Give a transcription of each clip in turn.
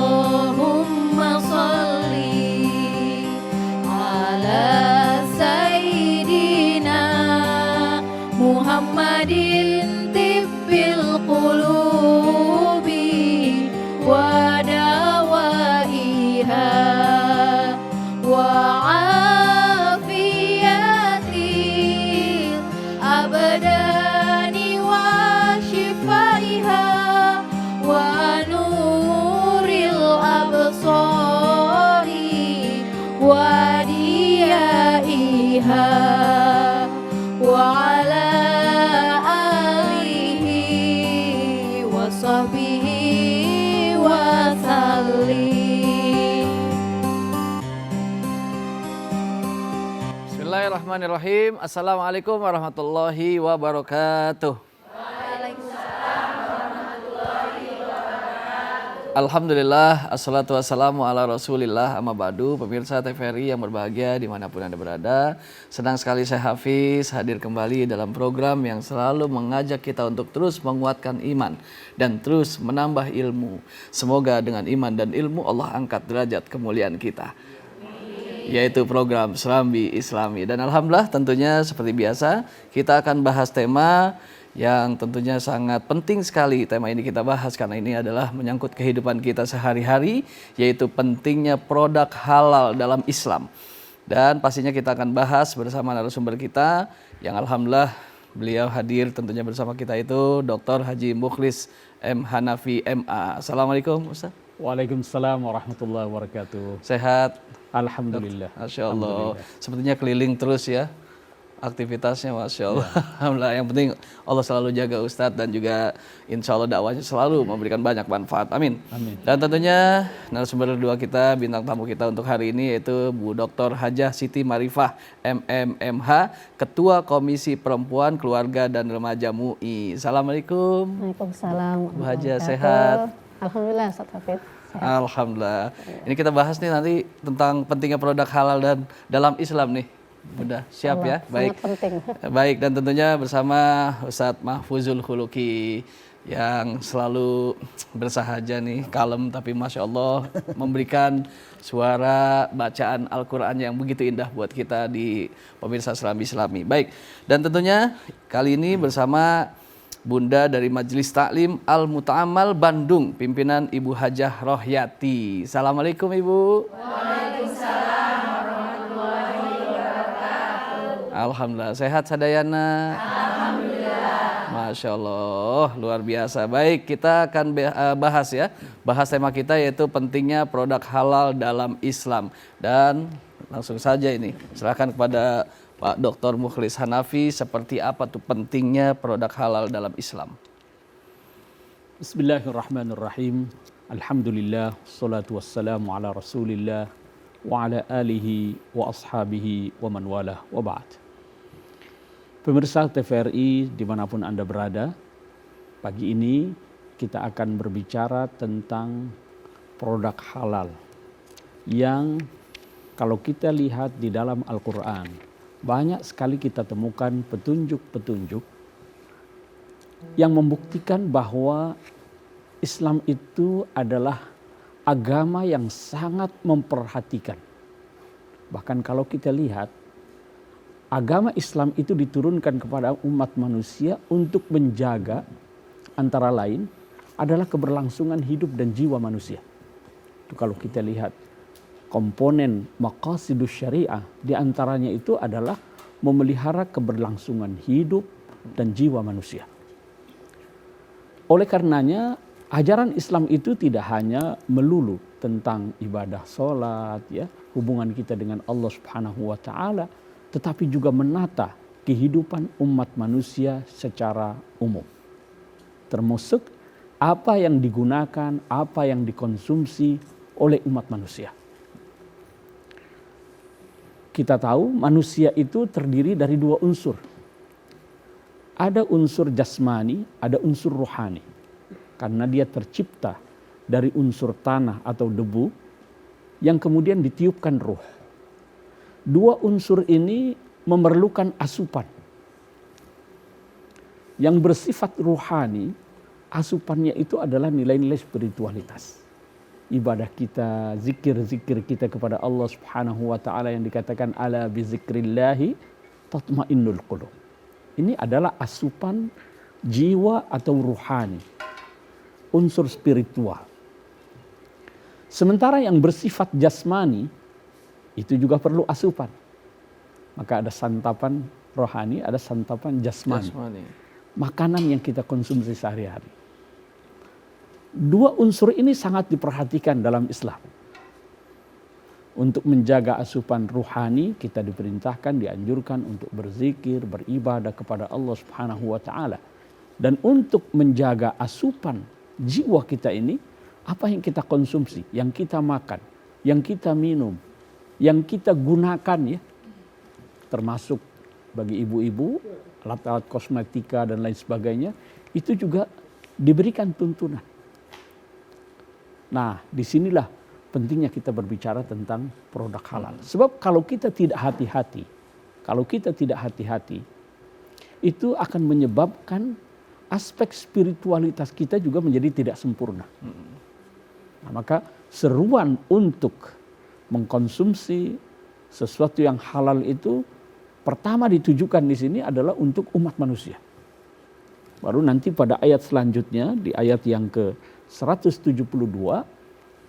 Allahumma salli ala Sayyidina Muhammadin tibbil qulubi wa dawaiha wa afiyatil abdani wa shifaiha wa nuril absari wa diyaiha wa ala alihi wa sahbihi wa sallim. Bismillahirrahmanirrahim. Assalamualaikum warahmatullahi wabarakatuh. Alhamdulillah, assalatu wassalamu ala rasulillah, amma ba'du. Pemirsa TVRI yang berbahagia dimanapun Anda berada, senang sekali saya Hafiz hadir kembali dalam program yang selalu mengajak kita untuk terus menguatkan iman dan terus menambah ilmu. Semoga dengan iman dan ilmu Allah angkat derajat kemuliaan kita, yaitu program Serambi Islami. Dan alhamdulillah tentunya seperti biasa kita akan bahas tema yang tentunya sangat penting sekali. Tema ini kita bahas karena ini adalah menyangkut kehidupan kita sehari-hari, yaitu pentingnya produk halal dalam Islam. Dan pastinya kita akan bahas bersama narasumber kita yang alhamdulillah beliau hadir tentunya bersama kita, itu Dr. Haji Mukhlis M. Hanafi MA. Assalamualaikum Ustaz. Waalaikumsalam warahmatullahi wabarakatuh. Sehat? Alhamdulillah. Masya Allah. Sepertinya keliling terus ya aktivitasnya, Masya Allah. Alhamdulillah. Yang penting Allah selalu jaga Ustadz dan juga insya Allah dakwahnya selalu memberikan banyak manfaat. Amin. Amin. Dan tentunya narasumber kedua kita, bintang tamu kita untuk hari ini, yaitu Bu Dr. Hajah Siti Marifah MMMH, Ketua Komisi Perempuan, Keluarga dan Remaja MUI. Assalamualaikum. Waalaikumsalam. Bu Hajah, sehat? Alhamdulillah, Ustaz Hafid. Alhamdulillah. Ini kita bahas nih nanti tentang pentingnya produk halal dan dalam Islam nih. Udah siap ya? Baik. Penting. Baik, dan tentunya bersama Ustadz Mahfuzul Khuluki yang selalu bersahaja nih, kalem tapi Masya Allah memberikan suara bacaan Al-Quran yang begitu indah buat kita di pemirsa Serambi Islami. Baik, dan tentunya kali ini bersama Bunda dari Majelis Taklim Al-Muta'amal Bandung, pimpinan Ibu Hajah Rohyati. Assalamualaikum Ibu. Waalaikumsalam warahmatullahi wabarakatuh. Alhamdulillah, sehat sadayana. Alhamdulillah. Masya Allah, luar biasa. Baik, kita akan bahas ya. Bahas tema kita yaitu pentingnya produk halal dalam Islam. Dan langsung saja ini, silakan kepada Pak Dr. Mukhlis Hanafi, seperti apa tuh pentingnya produk halal dalam Islam? Bismillahirrahmanirrahim. Alhamdulillah, salatu wassalamu ala rasulillah wa ala alihi wa ashabihi wa man walah wa ba'd. Pemirsa TVRI dimanapun Anda berada, pagi ini kita akan berbicara tentang produk halal yang kalau kita lihat di dalam Al-Quran, banyak sekali kita temukan petunjuk-petunjuk yang membuktikan bahwa Islam itu adalah agama yang sangat memperhatikan. Bahkan kalau kita lihat, agama Islam itu diturunkan kepada umat manusia untuk menjaga antara lain adalah keberlangsungan hidup dan jiwa manusia. Itu kalau kita lihat komponen maqasidus syariah, diantaranya itu adalah memelihara keberlangsungan hidup dan jiwa manusia. Oleh karenanya ajaran Islam itu tidak hanya melulu tentang ibadah sholat, ya, hubungan kita dengan Allah Subhanahu wa Ta'ala, tetapi juga menata kehidupan umat manusia secara umum, termasuk apa yang digunakan, apa yang dikonsumsi oleh umat manusia. kita tahu manusia itu terdiri dari dua unsur. Ada unsur jasmani, ada unsur rohani. Karena dia tercipta dari unsur tanah atau debu yang kemudian ditiupkan ruh. Dua unsur ini memerlukan asupan. Yang bersifat rohani, asupannya itu adalah nilai-nilai spiritualitas. Ibadah kita, zikir-zikir kita kepada Allah Subhanahu wa taala yang dikatakan ala bi zikrillahi tatmainnul qulub. Ini adalah asupan jiwa atau ruhani, unsur spiritual. Sementara yang bersifat jasmani itu juga perlu asupan. Maka ada santapan rohani, ada santapan jasmani. Makanan yang kita konsumsi sehari-hari. Dua unsur ini sangat diperhatikan dalam Islam. Untuk menjaga asupan ruhani, kita diperintahkan, dianjurkan untuk berzikir, beribadah kepada Allah Subhanahu wa taala. Dan untuk menjaga asupan jiwa kita ini, apa yang kita konsumsi, yang kita makan, yang kita minum, yang kita gunakan ya. Termasuk bagi ibu-ibu, alat-alat kosmetika dan lain sebagainya, itu juga diberikan tuntunan. Nah, disinilah pentingnya kita berbicara tentang produk halal. Sebab kalau kita tidak hati-hati, itu akan menyebabkan aspek spiritualitas kita juga menjadi tidak sempurna. Nah, maka seruan untuk mengkonsumsi sesuatu yang halal itu pertama ditujukan di sini adalah untuk umat manusia. Baru nanti pada ayat selanjutnya, di ayat yang ke-172,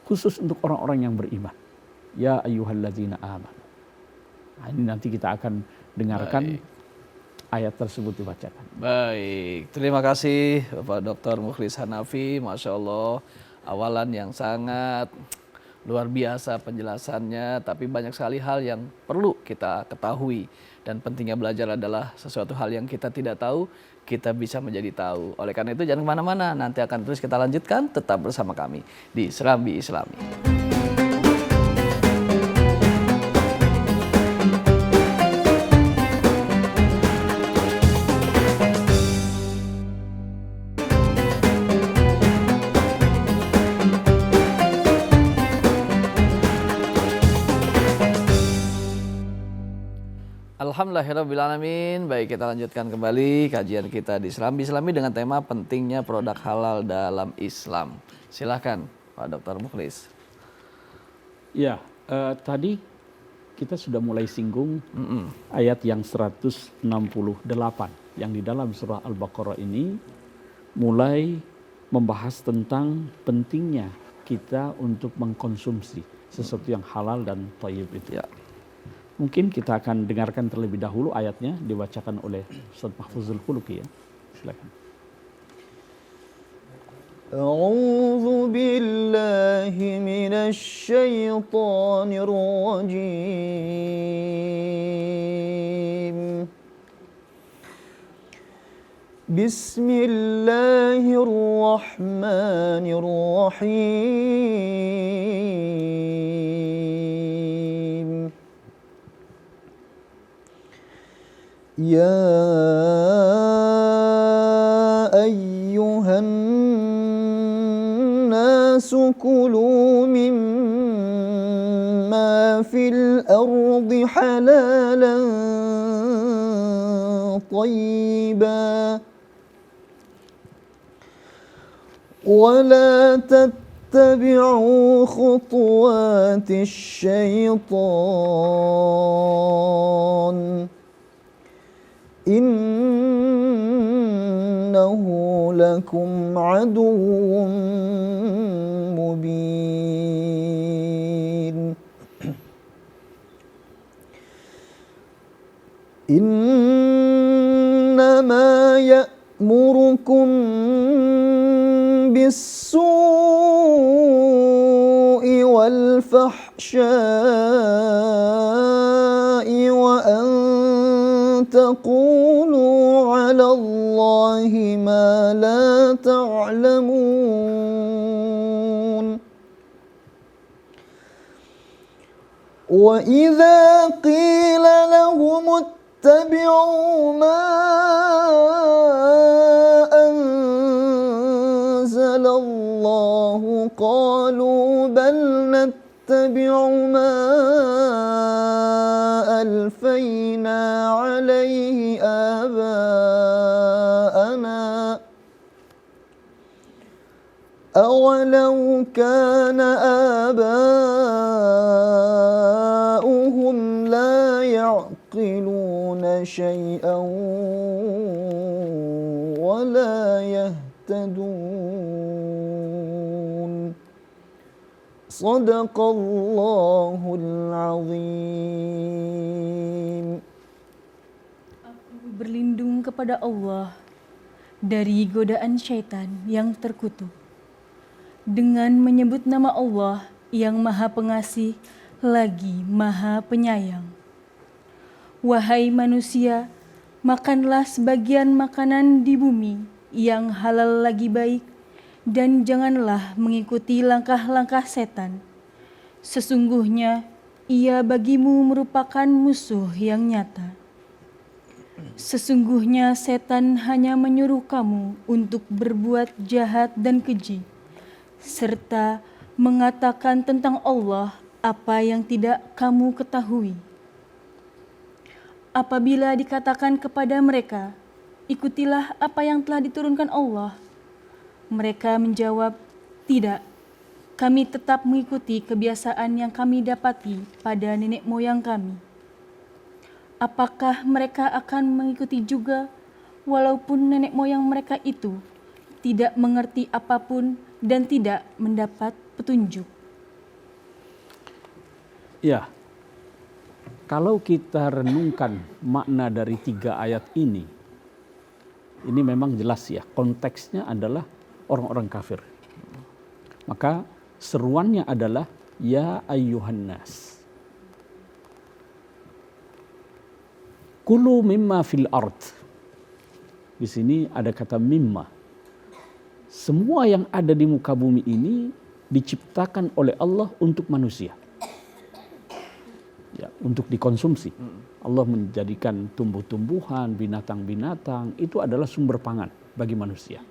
khusus untuk orang-orang yang beriman. Ya ayyuhalladzina amanu. Nah, ini nanti kita akan dengarkan ayat tersebut dibacakan. Baik, terima kasih Bapak Dr. Mukhlis Hanafi. Masya Allah, awalan yang sangat luar biasa penjelasannya, tapi banyak sekali hal yang perlu kita ketahui. Dan pentingnya belajar adalah sesuatu hal yang kita tidak tahu, kita bisa menjadi tahu. Oleh karena itu jangan kemana-mana, nanti akan terus kita lanjutkan, tetap bersama kami di Serambi Islami. Alhamdulillahirrabbilalamin. Baik, kita lanjutkan kembali kajian kita di Serambi Islami dengan tema pentingnya produk halal dalam Islam. Silakan Pak Dr. Mukhlis. Ya, tadi kita sudah mulai singgung ayat yang 168 yang di dalam surah Al-Baqarah ini mulai membahas tentang pentingnya kita untuk mengkonsumsi sesuatu yang halal dan thayyib itu. Ya. Mungkin kita akan dengarkan terlebih dahulu ayatnya dibacakan oleh Ustaz Mahfuzul Khuluqi ya. Silakan. A'udzu billahi minasy syaithanir rajim. Bismillahirrahmanirrahim. Ya ayyuhan nasu kulu mimma fil ardi halalan tayyiban wa la tattabi'u khutuwatis syaitan innahu lakum aduwwun mubin. Innama ya'murukum bis-su'i wal fahsya'i wa an taqulu 'ala Allahi ma la ta'lamun. وإذا قيل لهم اتبعوا ما أنزل الله قالوا بل نتبع ما ألفينا عليه آباءنا أولو كان آباؤهم لا يعقلون شيئا ولا يهتدون صدق الله العظيم. Aku berlindung kepada Allah dari godaan syaitan yang terkutuk dengan menyebut nama Allah yang Maha Pengasih lagi Maha Penyayang. Wahai manusia, makanlah sebagian makanan di bumi yang halal lagi baik, dan janganlah mengikuti langkah-langkah setan. Sesungguhnya ia bagimu merupakan musuh yang nyata. Sesungguhnya setan hanya menyuruh kamu untuk berbuat jahat dan keji, serta mengatakan tentang Allah apa yang tidak kamu ketahui. Apabila dikatakan kepada mereka, ikutilah apa yang telah diturunkan Allah, mereka menjawab, tidak, kami tetap mengikuti kebiasaan yang kami dapati pada nenek moyang kami. Apakah mereka akan mengikuti juga, walaupun nenek moyang mereka itu tidak mengerti apapun dan tidak mendapat petunjuk? Ya, kalau kita renungkan makna dari 3 ayat ini memang jelas ya, konteksnya adalah orang-orang kafir. Maka seruannya adalah ya ayyuhan nas, kulu mimma fil ard. Di sini ada kata mimma. Semua yang ada di muka bumi ini diciptakan oleh Allah untuk manusia. Ya, untuk dikonsumsi. Allah menjadikan tumbuh-tumbuhan, binatang-binatang itu adalah sumber pangan bagi manusia.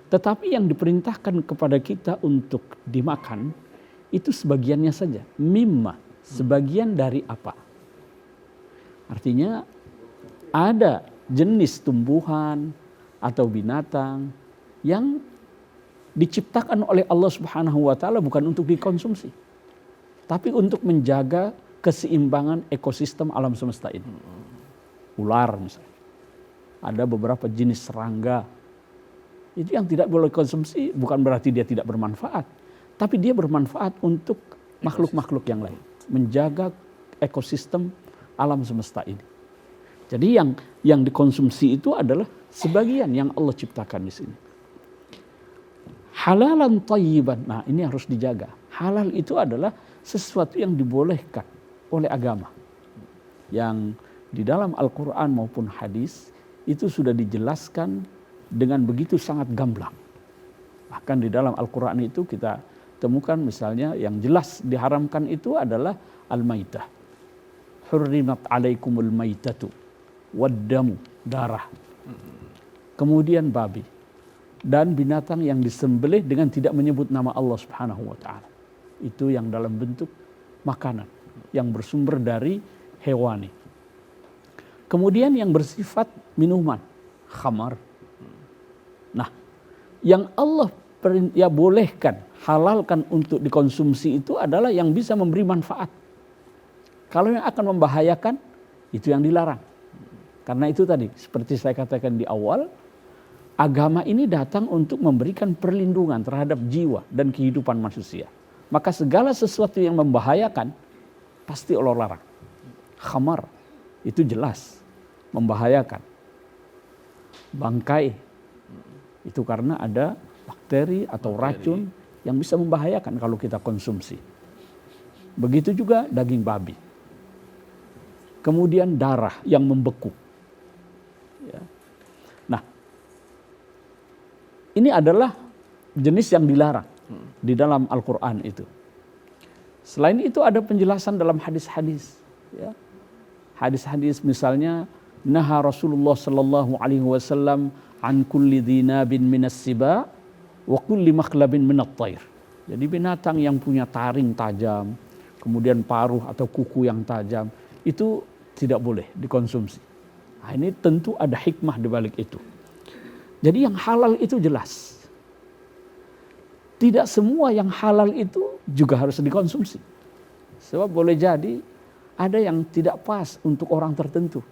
Tetapi yang diperintahkan kepada kita untuk dimakan itu sebagiannya saja. Mimma, sebagian dari apa? Artinya ada jenis tumbuhan atau binatang yang diciptakan oleh Allah Subhanahu wa taala bukan untuk dikonsumsi, tapi untuk menjaga keseimbangan ekosistem alam semesta ini. Ular misalnya. Ada beberapa jenis serangga. Itu yang tidak boleh konsumsi bukan berarti dia tidak bermanfaat, tapi dia bermanfaat untuk makhluk-makhluk yang lain, menjaga ekosistem alam semesta ini. Jadi yang dikonsumsi itu adalah sebagian yang Allah ciptakan di sini. Halalan thayyiban. Nah, ini harus dijaga. Halal itu adalah sesuatu yang dibolehkan oleh agama. Yang di dalam Al-Quran maupun hadis itu sudah dijelaskan dengan begitu sangat gamblang. Bahkan di dalam Al-Quran itu kita temukan misalnya yang jelas diharamkan itu adalah al-maitah. Hurrimat alaikumul maitatu waddamu, darah. Kemudian babi. Dan binatang yang disembelih dengan tidak menyebut nama Allah Subhanahu wa taala. Itu yang dalam bentuk makanan yang bersumber dari hewani. Kemudian yang bersifat minuman, khamar. Nah, yang Allah bolehkan, halalkan untuk dikonsumsi itu adalah yang bisa memberi manfaat. Kalau yang akan membahayakan, itu yang dilarang. Karena itu tadi, seperti saya katakan di awal, agama ini datang untuk memberikan perlindungan terhadap jiwa dan kehidupan manusia. Maka segala sesuatu yang membahayakan, pasti Allah larang. Khamar, itu jelas membahayakan. Bangkai, itu karena ada bakteri atau racun yang bisa membahayakan kalau kita konsumsi. Begitu juga daging babi. Kemudian darah yang membeku. Ya. Nah, ini adalah jenis yang dilarang di dalam Al-Quran itu. Selain itu ada penjelasan dalam hadis-hadis. Ya. Hadis-hadis misalnya, naha Rasulullah sallallahu alaihi wasallam an kulli dhinabin minas siba wa kulli makhlabin minat thair. Jadi binatang yang punya taring tajam, kemudian paruh atau kuku yang tajam, itu tidak boleh dikonsumsi. Nah, ini tentu ada hikmah di balik itu. Jadi yang halal itu jelas. Tidak semua yang halal itu juga harus dikonsumsi. Sebab boleh jadi ada yang tidak pas untuk orang tertentu.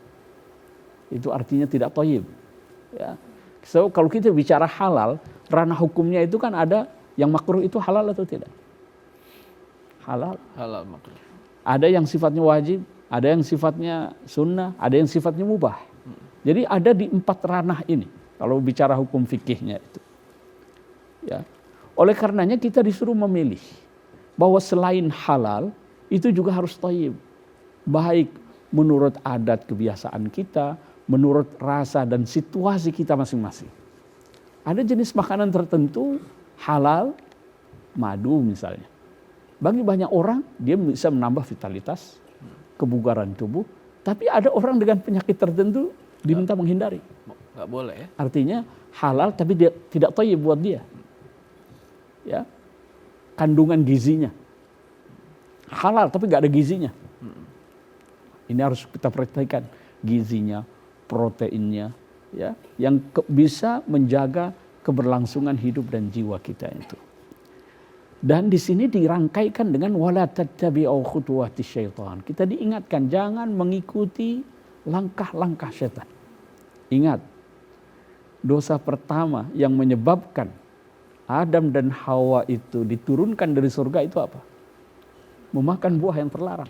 Itu artinya tidak thayyib. Ya. So, kalau kita bicara halal, ranah hukumnya itu kan ada yang makruh itu halal atau tidak? Halal. Halal makruh. Ada yang sifatnya wajib, ada yang sifatnya sunnah, ada yang sifatnya mubah. Jadi ada di 4 ranah ini kalau bicara hukum fikihnya itu. Ya. Oleh karenanya kita disuruh memilih bahwa selain halal itu juga harus thayyib. Baik menurut adat kebiasaan kita, menurut rasa dan situasi kita masing-masing. Ada jenis makanan tertentu halal, madu misalnya. Bagi banyak orang dia bisa menambah vitalitas, kebugaran tubuh. Tapi ada orang dengan penyakit tertentu diminta menghindari. Nggak boleh ya? Artinya halal tapi dia tidak thayyib buat dia. Ya, kandungan gizinya halal tapi nggak ada gizinya. Ini harus kita perhatikan gizinya, proteinnya, ya, yang bisa menjaga keberlangsungan hidup dan jiwa kita itu. Dan di sini dirangkaikan dengan wala tattabi'u khutuwati syaitan. Kita diingatkan jangan mengikuti langkah-langkah syaitan. Ingat, dosa pertama yang menyebabkan Adam dan Hawa itu diturunkan dari surga itu apa? Memakan buah yang terlarang.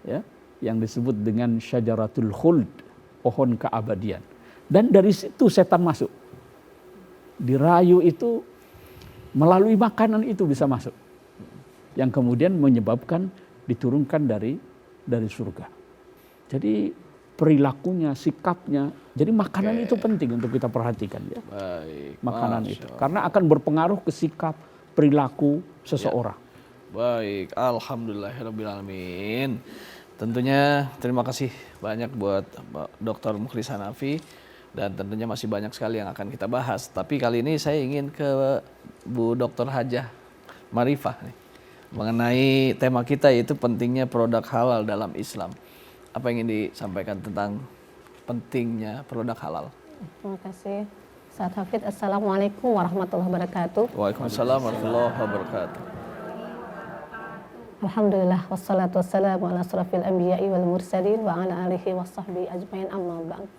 Ya, yang disebut dengan syajaratul khuld, pohon keabadian. Dan dari situ setan masuk. Dirayu itu melalui makanan itu bisa masuk. Yang kemudian menyebabkan diturunkan dari surga. Jadi perilakunya, sikapnya. Jadi makanan itu penting untuk kita perhatikan ya. Baik. Makanan Masya itu. Allah. Karena akan berpengaruh ke sikap, perilaku seseorang. Baik, alhamdulillahirrabbilalamin. Tentunya terima kasih banyak buat Dr. Mukhlis Hanafi. Dan tentunya masih banyak sekali yang akan kita bahas. Tapi kali ini saya ingin ke Bu Dr. Hajah Marifah nih, mengenai tema kita yaitu pentingnya produk halal dalam Islam. Apa yang ingin disampaikan tentang pentingnya produk halal? Terima kasih. Ustaz Hafid, Assalamualaikum warahmatullahi wabarakatuh. Waalaikumsalam warahmatullahi wabarakatuh. Alhamdulillah, wassalatu wassalamu ala asrafil anbiya'i wal mursalin wa ala alihi wa sahbihi ajmain amma ba'd.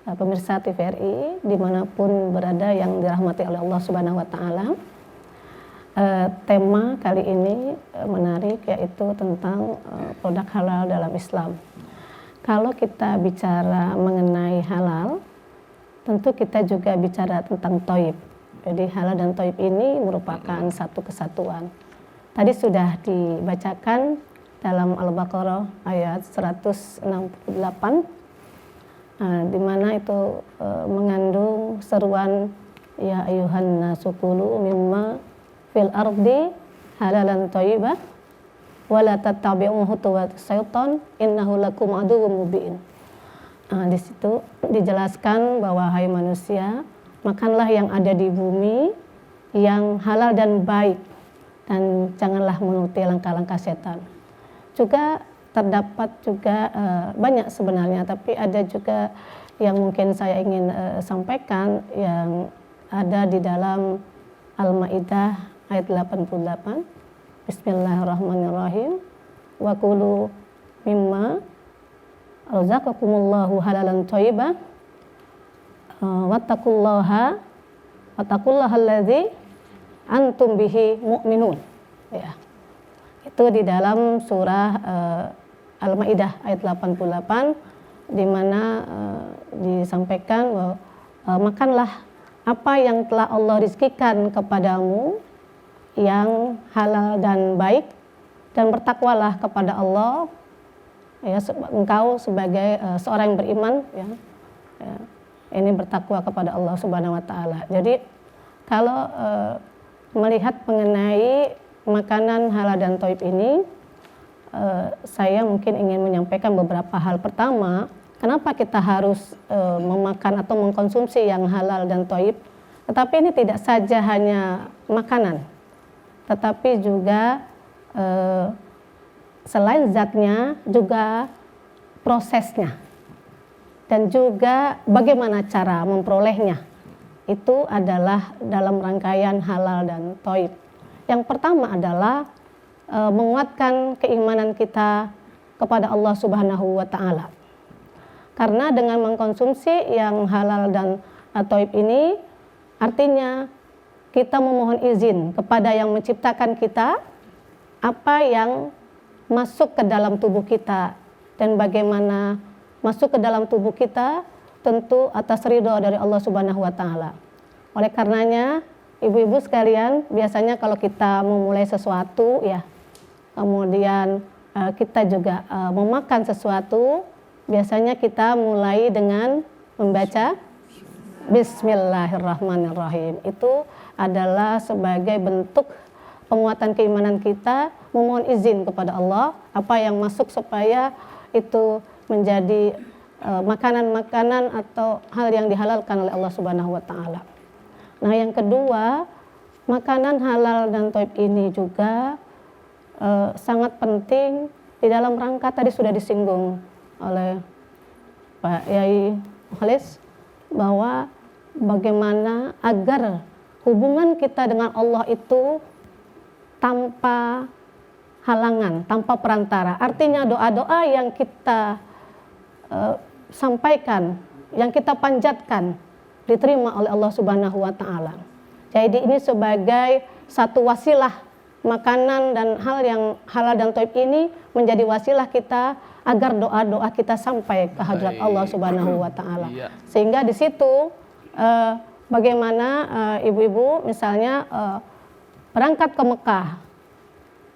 Pemirsa TVRI dimanapun berada yang dirahmati oleh Allah Subhanahu wa Ta'ala, tema kali ini menarik, yaitu tentang produk halal dalam Islam. Kalau kita bicara mengenai halal, tentu kita juga bicara tentang thayyib. Jadi halal dan thayyib ini merupakan satu kesatuan. Tadi sudah dibacakan dalam Al-Baqarah ayat 168, di mana itu mengandung seruan ya ayyuhan nasu kulu mimma fil ardi halalan thayyiban wa la tattabi'u khutuwatis syaitan innahu lakum aduwwum mubin. Di situ dijelaskan bahwa hai manusia, makanlah yang ada di bumi yang halal dan baik dan janganlah menuruti langkah-langkah setan. Juga terdapat juga banyak sebenarnya, tapi ada juga yang mungkin saya ingin sampaikan yang ada di dalam Al-Maidah ayat 88. Bismillahirrahmanirrahim. Wa kulu mimma razaqakumullahu halalan thayyiban wattaqullaha allazi antum bihi mu'minun. Ya. Itu di dalam surah Al-Maidah ayat 88, di mana disampaikan bahwa makanlah apa yang telah Allah rizkikan kepadamu yang halal dan baik, dan bertakwalah kepada Allah ya, engkau sebagai seorang yang beriman ya, ini bertakwa kepada Allah Subhanahu wa Ta'ala. Jadi kalau melihat mengenai makanan halal dan thayyib ini, saya mungkin ingin menyampaikan beberapa hal. Pertama, kenapa kita harus memakan atau mengkonsumsi yang halal dan thayyib? Tetapi ini tidak saja hanya makanan, tetapi juga selain zatnya juga prosesnya dan juga bagaimana cara memperolehnya. Itu adalah dalam rangkaian halal dan thayyib. Yang pertama adalah menguatkan keimanan kita kepada Allah Subhanahu wa taala. Karena dengan mengkonsumsi yang halal dan thayyib ini artinya kita memohon izin kepada yang menciptakan kita apa yang masuk ke dalam tubuh kita dan bagaimana masuk ke dalam tubuh kita tentu atas ridho dari Allah Subhanahu wa taala. Oleh karenanya, ibu-ibu sekalian, biasanya kalau kita memulai sesuatu ya, kemudian kita juga memakan sesuatu, biasanya kita mulai dengan membaca Bismillahirrahmanirrahim. Itu adalah sebagai bentuk penguatan keimanan kita, memohon izin kepada Allah apa yang masuk supaya itu menjadi makanan-makanan atau hal yang dihalalkan oleh Allah Subhanahu wa taala. Nah, yang kedua, makanan halal dan thayyib ini juga sangat penting di dalam rangka tadi sudah disinggung oleh Pak Yai Khalis bahwa bagaimana agar hubungan kita dengan Allah itu tanpa halangan, tanpa perantara. Artinya doa-doa yang kita sampaikan, yang kita panjatkan diterima oleh Allah Subhanahu wa taala. Jadi ini sebagai satu wasilah makanan dan hal yang halal dan thayyib ini menjadi wasilah kita agar doa-doa kita sampai ke hadirat Allah Subhanahu wa taala. Sehingga di situ bagaimana ibu-ibu misalnya berangkat ke Mekah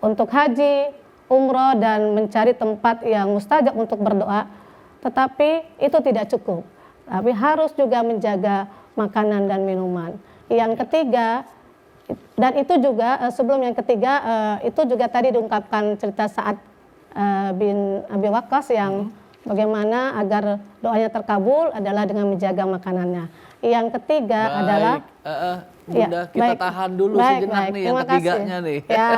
untuk haji, umroh dan mencari tempat yang mustajab untuk berdoa, tetapi itu tidak cukup. Tapi harus juga menjaga makanan dan minuman. Yang ketiga, dan itu juga sebelum yang ketiga, itu juga tadi diungkapkan cerita Sa'ad bin Abi Waqqas yang bagaimana agar doanya terkabul adalah dengan menjaga makanannya. Yang ketiga adalah Bunda, kita tahan dulu sejenak nih yang ketiganya nih. Ya.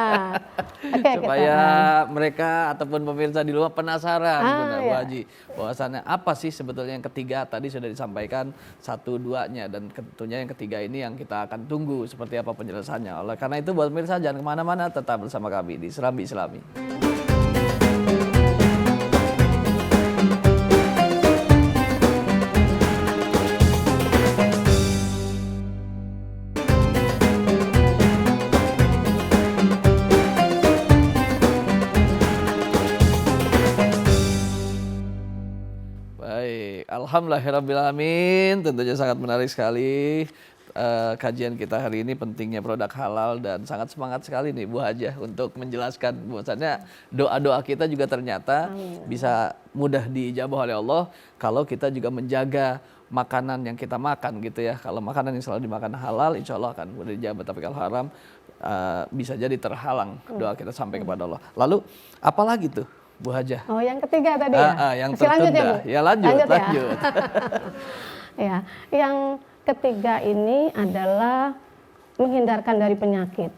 Supaya mereka ataupun pemirsa di luar penasaran Bunda Bu Haji, bahwasannya apa sih sebetulnya yang ketiga tadi sudah disampaikan 1-2-nya dan tentunya yang ketiga ini yang kita akan tunggu seperti apa penjelasannya. Oleh karena itu buat pemirsa jangan kemana-mana, tetap bersama kami di Serambi Islami. Alhamdulillahirrabbilalamin, tentunya sangat menarik sekali kajian kita hari ini, pentingnya produk halal, dan sangat semangat sekali nih Bu Hajah untuk menjelaskan bahwasannya doa-doa kita juga ternyata bisa mudah dijabah oleh Allah kalau kita juga menjaga makanan yang kita makan gitu ya. Kalau makanan yang selalu dimakan halal insya Allah akan mudah dijabah, tapi kalau haram bisa jadi terhalang doa kita sampai kepada Allah. Lalu apalagi tuh Bu Hajah? Oh, yang ketiga tadi ya? Yang tertunda. Ya lanjut. Ya, yang ketiga ini adalah menghindarkan dari penyakit.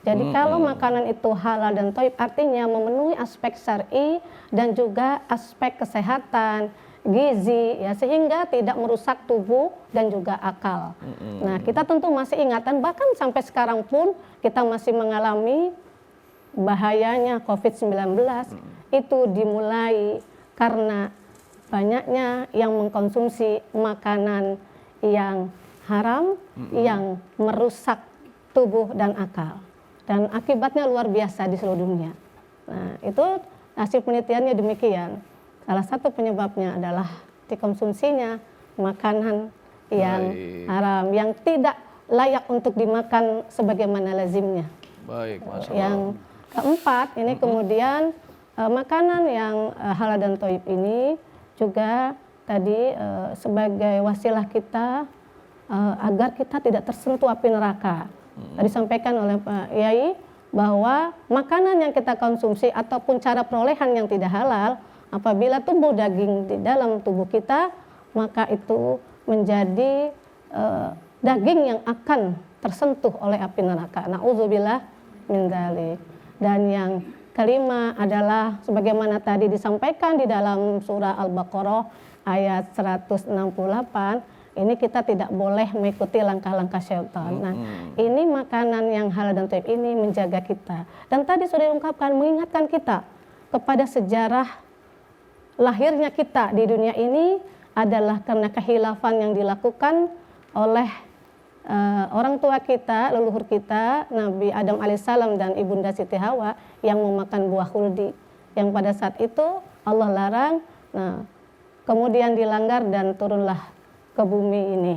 Jadi kalau makanan itu halal dan thayyib artinya memenuhi aspek syar'i dan juga aspek kesehatan, gizi ya, sehingga tidak merusak tubuh dan juga akal. Nah, kita tentu masih ingatan, bahkan sampai sekarang pun kita masih mengalami bahayanya COVID-19 itu dimulai karena banyaknya yang mengkonsumsi makanan yang haram, yang merusak tubuh dan akal. Dan akibatnya luar biasa di seluruh dunia. Nah, itu hasil penelitiannya demikian. Salah satu penyebabnya adalah dikonsumsinya makanan yang haram, yang tidak layak untuk dimakan sebagaimana lazimnya. Baik, Masya Allah. Yang keempat, ini kemudian makanan yang halal dan thayyib ini juga tadi sebagai wasilah kita agar kita tidak tersentuh api neraka. Tadi disampaikan oleh Pak Yai bahwa makanan yang kita konsumsi ataupun cara perolehan yang tidak halal, apabila tumbuh daging di dalam tubuh kita, maka itu menjadi daging yang akan tersentuh oleh api neraka. Na'udzubillah min dzalik. Dan yang kelima adalah sebagaimana tadi disampaikan di dalam surah Al-Baqarah ayat 168, ini kita tidak boleh mengikuti langkah-langkah syaitan. Nah, ini makanan yang halal dan thayyib ini menjaga kita. Dan tadi sudah diungkapkan, mengingatkan kita kepada sejarah lahirnya kita di dunia ini adalah karena kehilafan yang dilakukan oleh orang tua kita, leluhur kita, Nabi Adam alaihissalam dan ibunda Siti Hawa yang memakan buah khuldi. Yang pada saat itu Allah larang, nah kemudian dilanggar dan turunlah ke bumi ini,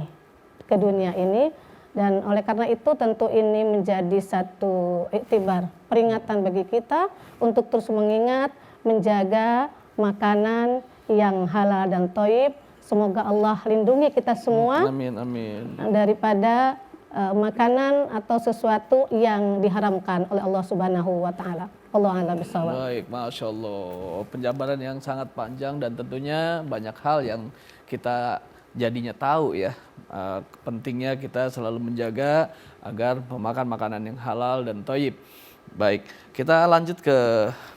ke dunia ini. Dan oleh karena itu tentu ini menjadi satu iktibar, peringatan bagi kita untuk terus mengingat, menjaga makanan yang halal dan thayyib. Semoga Allah lindungi kita semua Amin, amin. daripada makanan atau sesuatu yang diharamkan oleh Allah Subhanahu wa taala. Allah a'lam bishawab. Baik, Masya Allah. Penjabaran yang sangat panjang dan tentunya banyak hal yang kita jadinya tahu ya. Pentingnya kita selalu menjaga agar memakan makanan yang halal dan thayyib. Baik, kita lanjut ke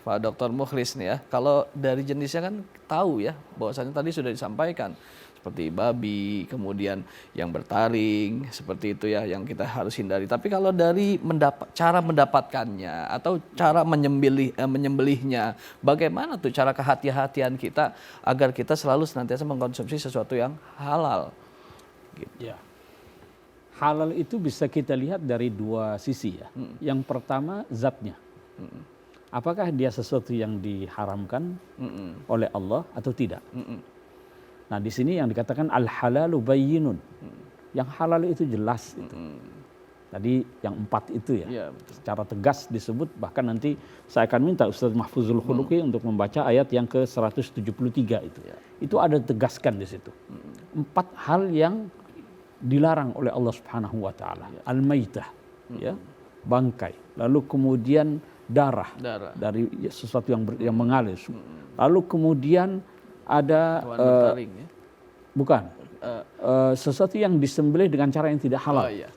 Pak Dr. Mukhlis nih ya. Kalau dari jenisnya kan tahu ya, bahwasanya tadi sudah disampaikan seperti babi, kemudian yang bertaring, seperti itu ya yang kita harus hindari. Tapi kalau dari cara mendapatkannya atau cara menyembelihnya, bagaimana tuh cara kehati-hatian kita agar kita selalu senantiasa mengkonsumsi sesuatu yang halal? Gitu. Ya. Halal itu bisa kita lihat dari dua sisi ya. Yang pertama zatnya. Apakah dia sesuatu yang diharamkan oleh Allah atau tidak? Nah di sini yang dikatakan al-halalu bayyinun. Yang halal itu jelas itu. Tadi yang 4 itu ya. Ya, betul. Secara tegas disebut, bahkan nanti saya akan minta Ustaz Mahfuzul Khuluqi untuk membaca ayat yang ke-173 itu. Ya. Itu ada tegaskan di situ. 4 hal yang dilarang oleh Allah Subhanahu wa taala. Al-maitah, ya, bangkai. Lalu kemudian darah. Dari sesuatu yang mengalir. Lalu kemudian ada bertaring, ya? Bukan. Sesuatu yang disembelih dengan cara yang tidak halal. Oh, iya.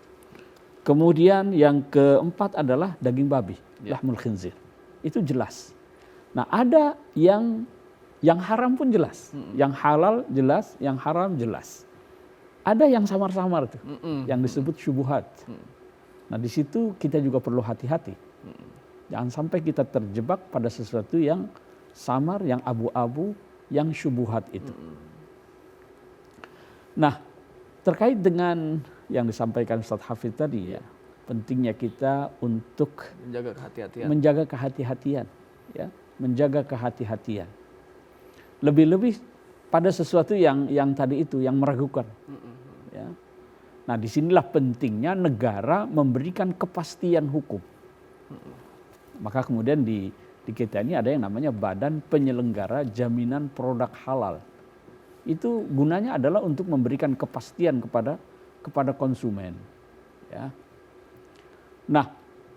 Kemudian yang keempat adalah daging babi, lahmul khinzir. Itu jelas. Nah, ada yang haram pun jelas. Yang halal jelas, yang haram jelas. Ada yang samar-samar tuh, yang disebut syubuhat. Nah di situ kita juga perlu hati-hati. Jangan sampai kita terjebak pada sesuatu yang samar, yang abu-abu, yang syubuhat itu. Nah terkait dengan yang disampaikan Ustaz Hafidz tadi ya, pentingnya kita untuk menjaga kehati-hatian, ya, menjaga kehati-hatian. Lebih-lebih pada sesuatu yang tadi itu, yang meragukan. Ya. Nah disinilah pentingnya negara memberikan kepastian hukum. Maka kemudian di kita ini ada yang namanya Badan Penyelenggara Jaminan Produk Halal. Itu gunanya adalah untuk memberikan kepastian kepada konsumen. Ya. Nah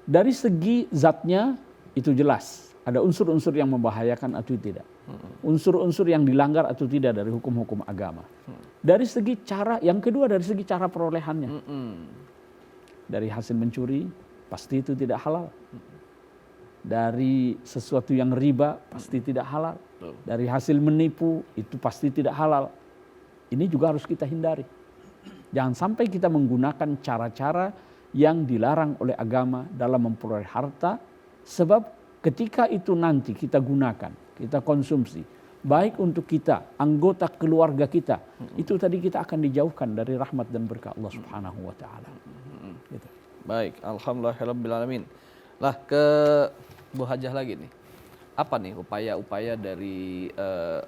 dari segi zatnya itu jelas. Ada unsur-unsur yang membahayakan atau tidak. Unsur-unsur yang dilanggar atau tidak dari hukum-hukum agama. Dari segi cara, yang kedua dari segi cara perolehannya. Dari hasil mencuri, pasti itu tidak halal. Dari sesuatu yang riba, pasti tidak halal. Dari hasil menipu, itu pasti tidak halal. Ini juga harus kita hindari. Jangan sampai kita menggunakan cara-cara yang dilarang oleh agama dalam memperoleh harta, sebab ketika itu nanti kita gunakan, kita konsumsi, baik untuk kita, anggota keluarga kita, itu tadi kita akan dijauhkan dari rahmat dan berkah Allah Subhanahu wa taala. Gitu. Baik, alhamdulillahirabbil. Lah ke Bu Hajah lagi nih. Apa nih upaya-upaya dari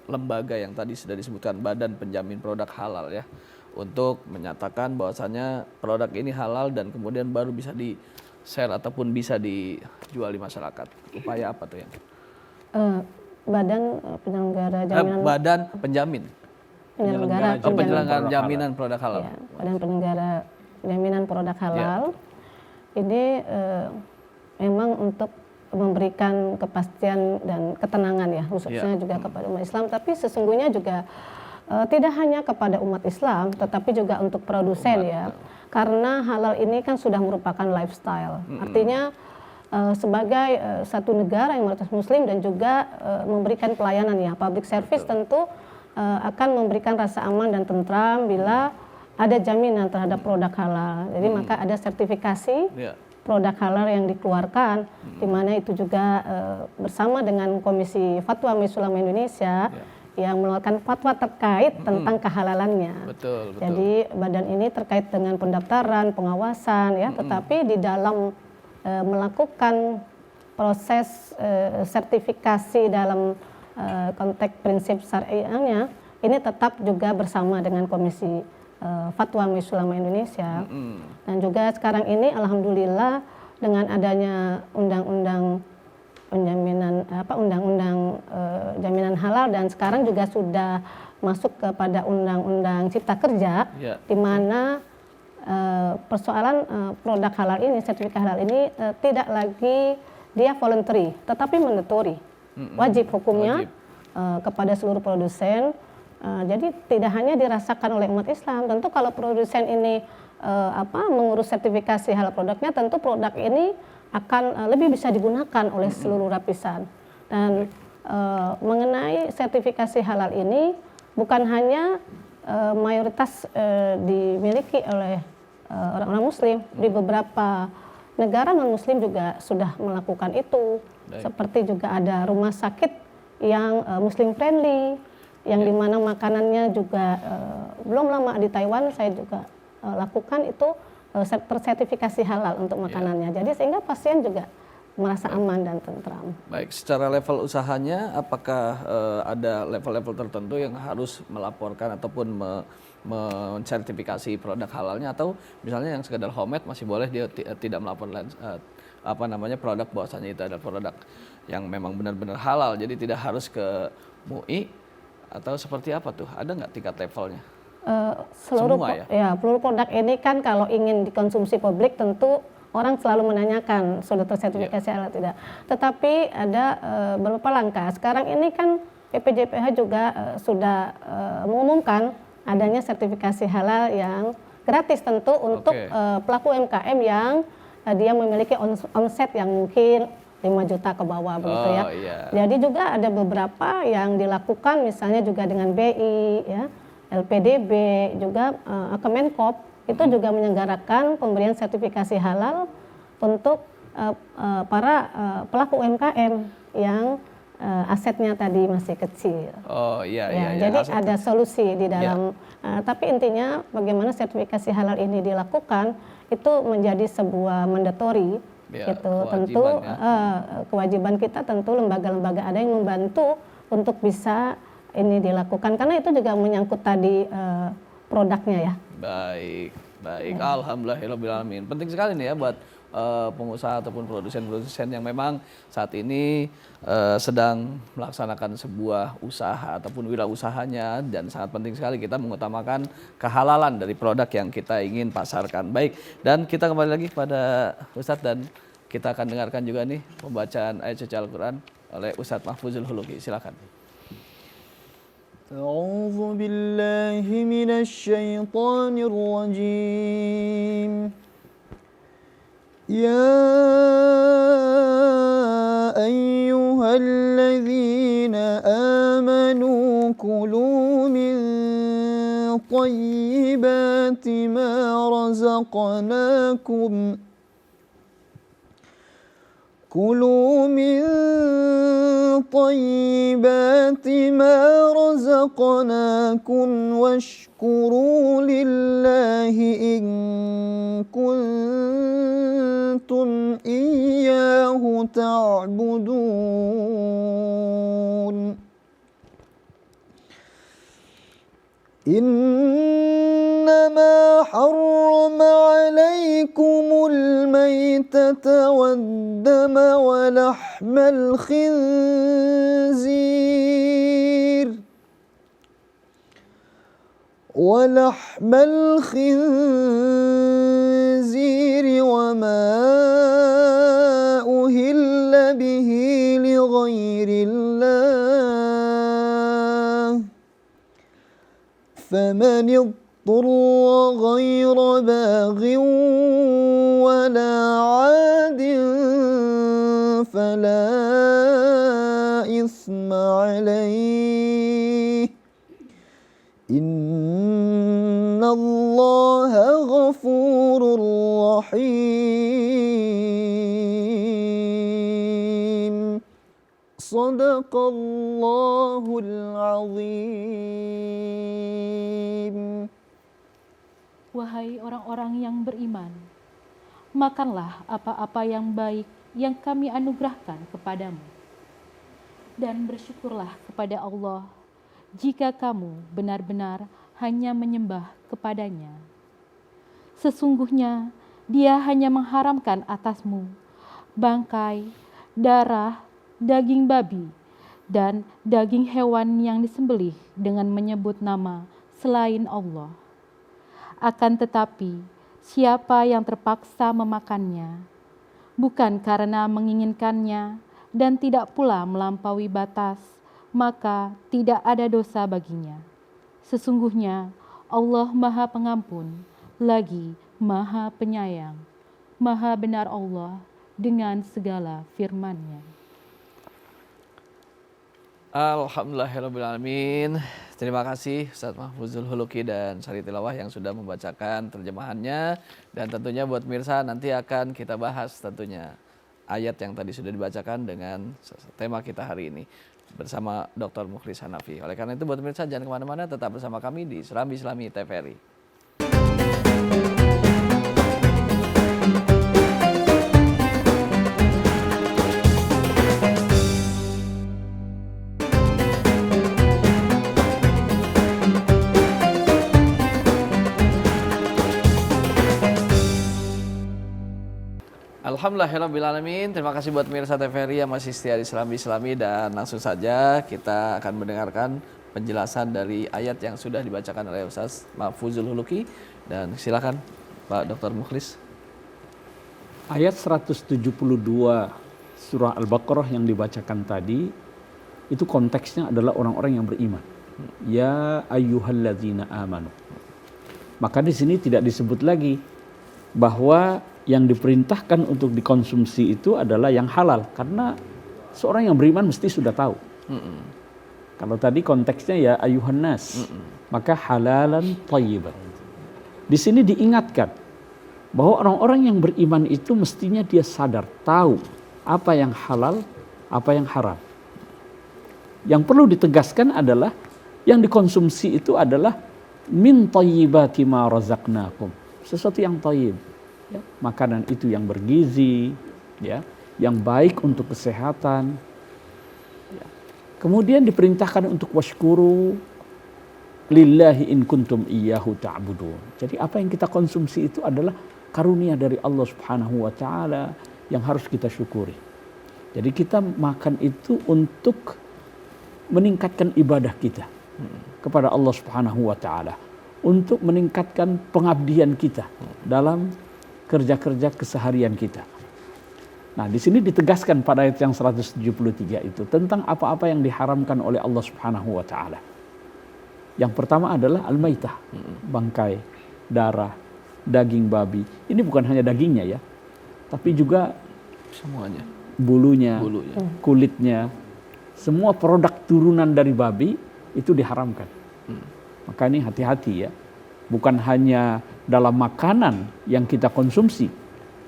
lembaga yang tadi sudah disebutkan, Badan Penjamin Produk Halal ya, untuk menyatakan bahwasannya produk ini halal dan kemudian baru bisa di-share ataupun bisa dijual di masyarakat. Upaya apa tuh yang? Badan penyelenggara jaminan Badan Penjamin. Penyelenggara jaminan produk halal. Ya, Badan Penyelenggara Jaminan Produk Halal. Ini memang untuk memberikan kepastian dan ketenangan ya, khususnya juga kepada umat Islam, tapi sesungguhnya juga tidak hanya kepada umat Islam, tetapi juga untuk produsen ya, karena halal ini kan sudah merupakan lifestyle. Artinya sebagai satu negara yang mayoritas Muslim dan juga memberikan pelayanan ya, public service tentu akan memberikan rasa aman dan tentram bila ada jaminan terhadap produk halal. Jadi maka ada sertifikasi produk halal yang dikeluarkan, di mana itu juga bersama dengan Komisi Fatwa Majelis Ulama Indonesia yang mengeluarkan fatwa terkait tentang kehalalannya. Betul. Jadi badan ini terkait dengan pendaftaran, pengawasan ya, tetapi di dalam melakukan proses sertifikasi dalam konteks prinsip syariahnya ini tetap juga bersama dengan Komisi Fatwa Majelis Ulama Indonesia. Dan juga sekarang ini alhamdulillah dengan adanya undang-undang penjaminan jaminan halal, dan sekarang juga sudah masuk kepada undang-undang Cipta Kerja di mana persoalan produk halal ini, sertifikat halal ini tidak lagi dia voluntary tetapi mandatory. Wajib hukumnya kepada seluruh produsen. Jadi tidak hanya dirasakan oleh umat Islam, tentu kalau produsen ini mengurus sertifikasi halal produknya, tentu produk ini akan lebih bisa digunakan oleh seluruh lapisan. Dan mengenai sertifikasi halal ini bukan hanya mayoritas dimiliki oleh orang-orang Muslim, di beberapa negara non-Muslim juga sudah melakukan itu. Seperti juga ada rumah sakit yang Muslim friendly, yang dimana makanannya juga belum lama di Taiwan saya juga lakukan itu tersertifikasi halal untuk makanannya. Jadi sehingga pasien juga merasa aman dan tentram. Baik, secara level usahanya apakah ada level-level tertentu yang harus melaporkan ataupun mensertifikasi produk halalnya, atau misalnya yang sekedar homemade masih boleh dia tidak melaporkan produk bahwasanya itu adalah produk yang memang benar-benar halal, jadi tidak harus ke MUI atau seperti apa tuh? Ada nggak tingkat levelnya? Seluruh Semua, seluruh produk ini kan kalau ingin dikonsumsi publik tentu orang selalu menanyakan sudah tersertifikasi halal tidak. Tetapi ada beberapa langkah. Sekarang ini kan PPJPH juga sudah mengumumkan adanya sertifikasi halal yang gratis tentu untuk pelaku UMKM yang dia memiliki omset yang mungkin 5 juta ke bawah begitu ya. Jadi juga ada beberapa yang dilakukan misalnya juga dengan BI ya, LPDB juga Kemenkop itu juga menyelenggarakan pemberian sertifikasi halal untuk para pelaku UMKM yang asetnya tadi masih kecil. Jadi ada solusi di dalam tapi intinya bagaimana sertifikasi halal ini dilakukan itu menjadi sebuah mandatory. Gitu. Tentu kewajiban kita, tentu lembaga-lembaga ada yang membantu untuk bisa ini dilakukan karena itu juga menyangkut tadi produknya ya. Baik. Alhamdulillahirobbilalamin. Penting sekali nih ya buat pengusaha ataupun produsen-produsen yang memang saat ini sedang melaksanakan sebuah usaha ataupun wirausahanya, dan sangat penting sekali kita mengutamakan kehalalan dari produk yang kita ingin pasarkan. Baik, dan kita kembali lagi pada Ustadz dan kita akan dengarkan juga nih pembacaan ayat suci Al-Quran oleh Ustadz Mahfuzul Huluki. Silakan. A'udzu billahi minasyaitonir rajim. Ya ayyuhalladzina amanu kulu min thayyibati ma razaqnakum كلوا من طيبات ما رزقناكم واشكروا لله إن كنتم إياه تعبدون إنما حرم عليكم الميتة والدم ولحم الخنزير وما فمن اضطر غير باغ ولا عاد فلا إثم عليه إن الله غفور رحيم صدق الله العظيم. Wahai orang-orang yang beriman, makanlah apa-apa yang baik yang kami anugerahkan kepadamu. Dan bersyukurlah kepada Allah jika kamu benar-benar hanya menyembah kepadanya. Sesungguhnya Dia hanya mengharamkan atasmu bangkai, darah, daging babi, dan daging hewan yang disembelih dengan menyebut nama selain Allah. Akan tetapi, siapa yang terpaksa memakannya, bukan karena menginginkannya dan tidak pula melampaui batas, maka tidak ada dosa baginya. Sesungguhnya Allah Maha Pengampun, lagi Maha Penyayang. Maha benar Allah dengan segala firman-Nya. Alhamdulillahirrahmanirrahim. Terima kasih Ustaz Mahfuzul Huluki dan Sari Tilawah yang sudah membacakan terjemahannya. Dan tentunya buat pemirsa nanti akan kita bahas tentunya ayat yang tadi sudah dibacakan dengan tema kita hari ini bersama Dr. Mukhlis Hanafi. Oleh karena itu buat pemirsa jangan kemana-mana, tetap bersama kami di Serambi Islami TVRI. Alhamdulillahirrahmanirrahim. Terima kasih buat pemirsa TVRI yang masih setia di Serambi Islami, dan langsung saja kita akan mendengarkan penjelasan dari ayat yang sudah dibacakan oleh Ustaz Mahfuzul Huluki, dan silakan Pak Dr. Mukhlis. Ayat 172 surah Al-Baqarah yang dibacakan tadi itu konteksnya adalah orang-orang yang beriman. Ya ayyuhalladzina amanu. Maka di sini tidak disebut lagi bahwa yang diperintahkan untuk dikonsumsi itu adalah yang halal, karena seorang yang beriman mesti sudah tahu. Kalau tadi konteksnya ya ayuhan nas, maka halalan thayyiban. Di sini diingatkan bahwa orang-orang yang beriman itu mestinya dia sadar, tahu apa yang halal, apa yang haram. Yang perlu ditegaskan adalah yang dikonsumsi itu adalah min thayyibati ma razaqnakum, sesuatu yang thayyib. Ya, makanan itu yang bergizi, ya, yang baik untuk kesehatan. Ya. Kemudian diperintahkan untuk washkuru lillahi in kuntum iyyahu ta'budun. Jadi apa yang kita konsumsi itu adalah karunia dari Allah Subhanahu wa taala yang harus kita syukuri. Jadi kita makan itu untuk meningkatkan ibadah kita kepada Allah Subhanahu wa taala, untuk meningkatkan pengabdian kita dalam kerja-kerja keseharian kita. Nah, di sini ditegaskan pada ayat yang 173 itu tentang apa-apa yang diharamkan oleh Allah Subhanahu wa taala. Yang pertama adalah al-maitah, bangkai, darah, daging babi. Ini bukan hanya dagingnya ya, tapi juga Semuanya. bulunya, kulitnya, semua produk turunan dari babi itu diharamkan. Maka ini hati-hati ya. Bukan hanya dalam makanan yang kita konsumsi,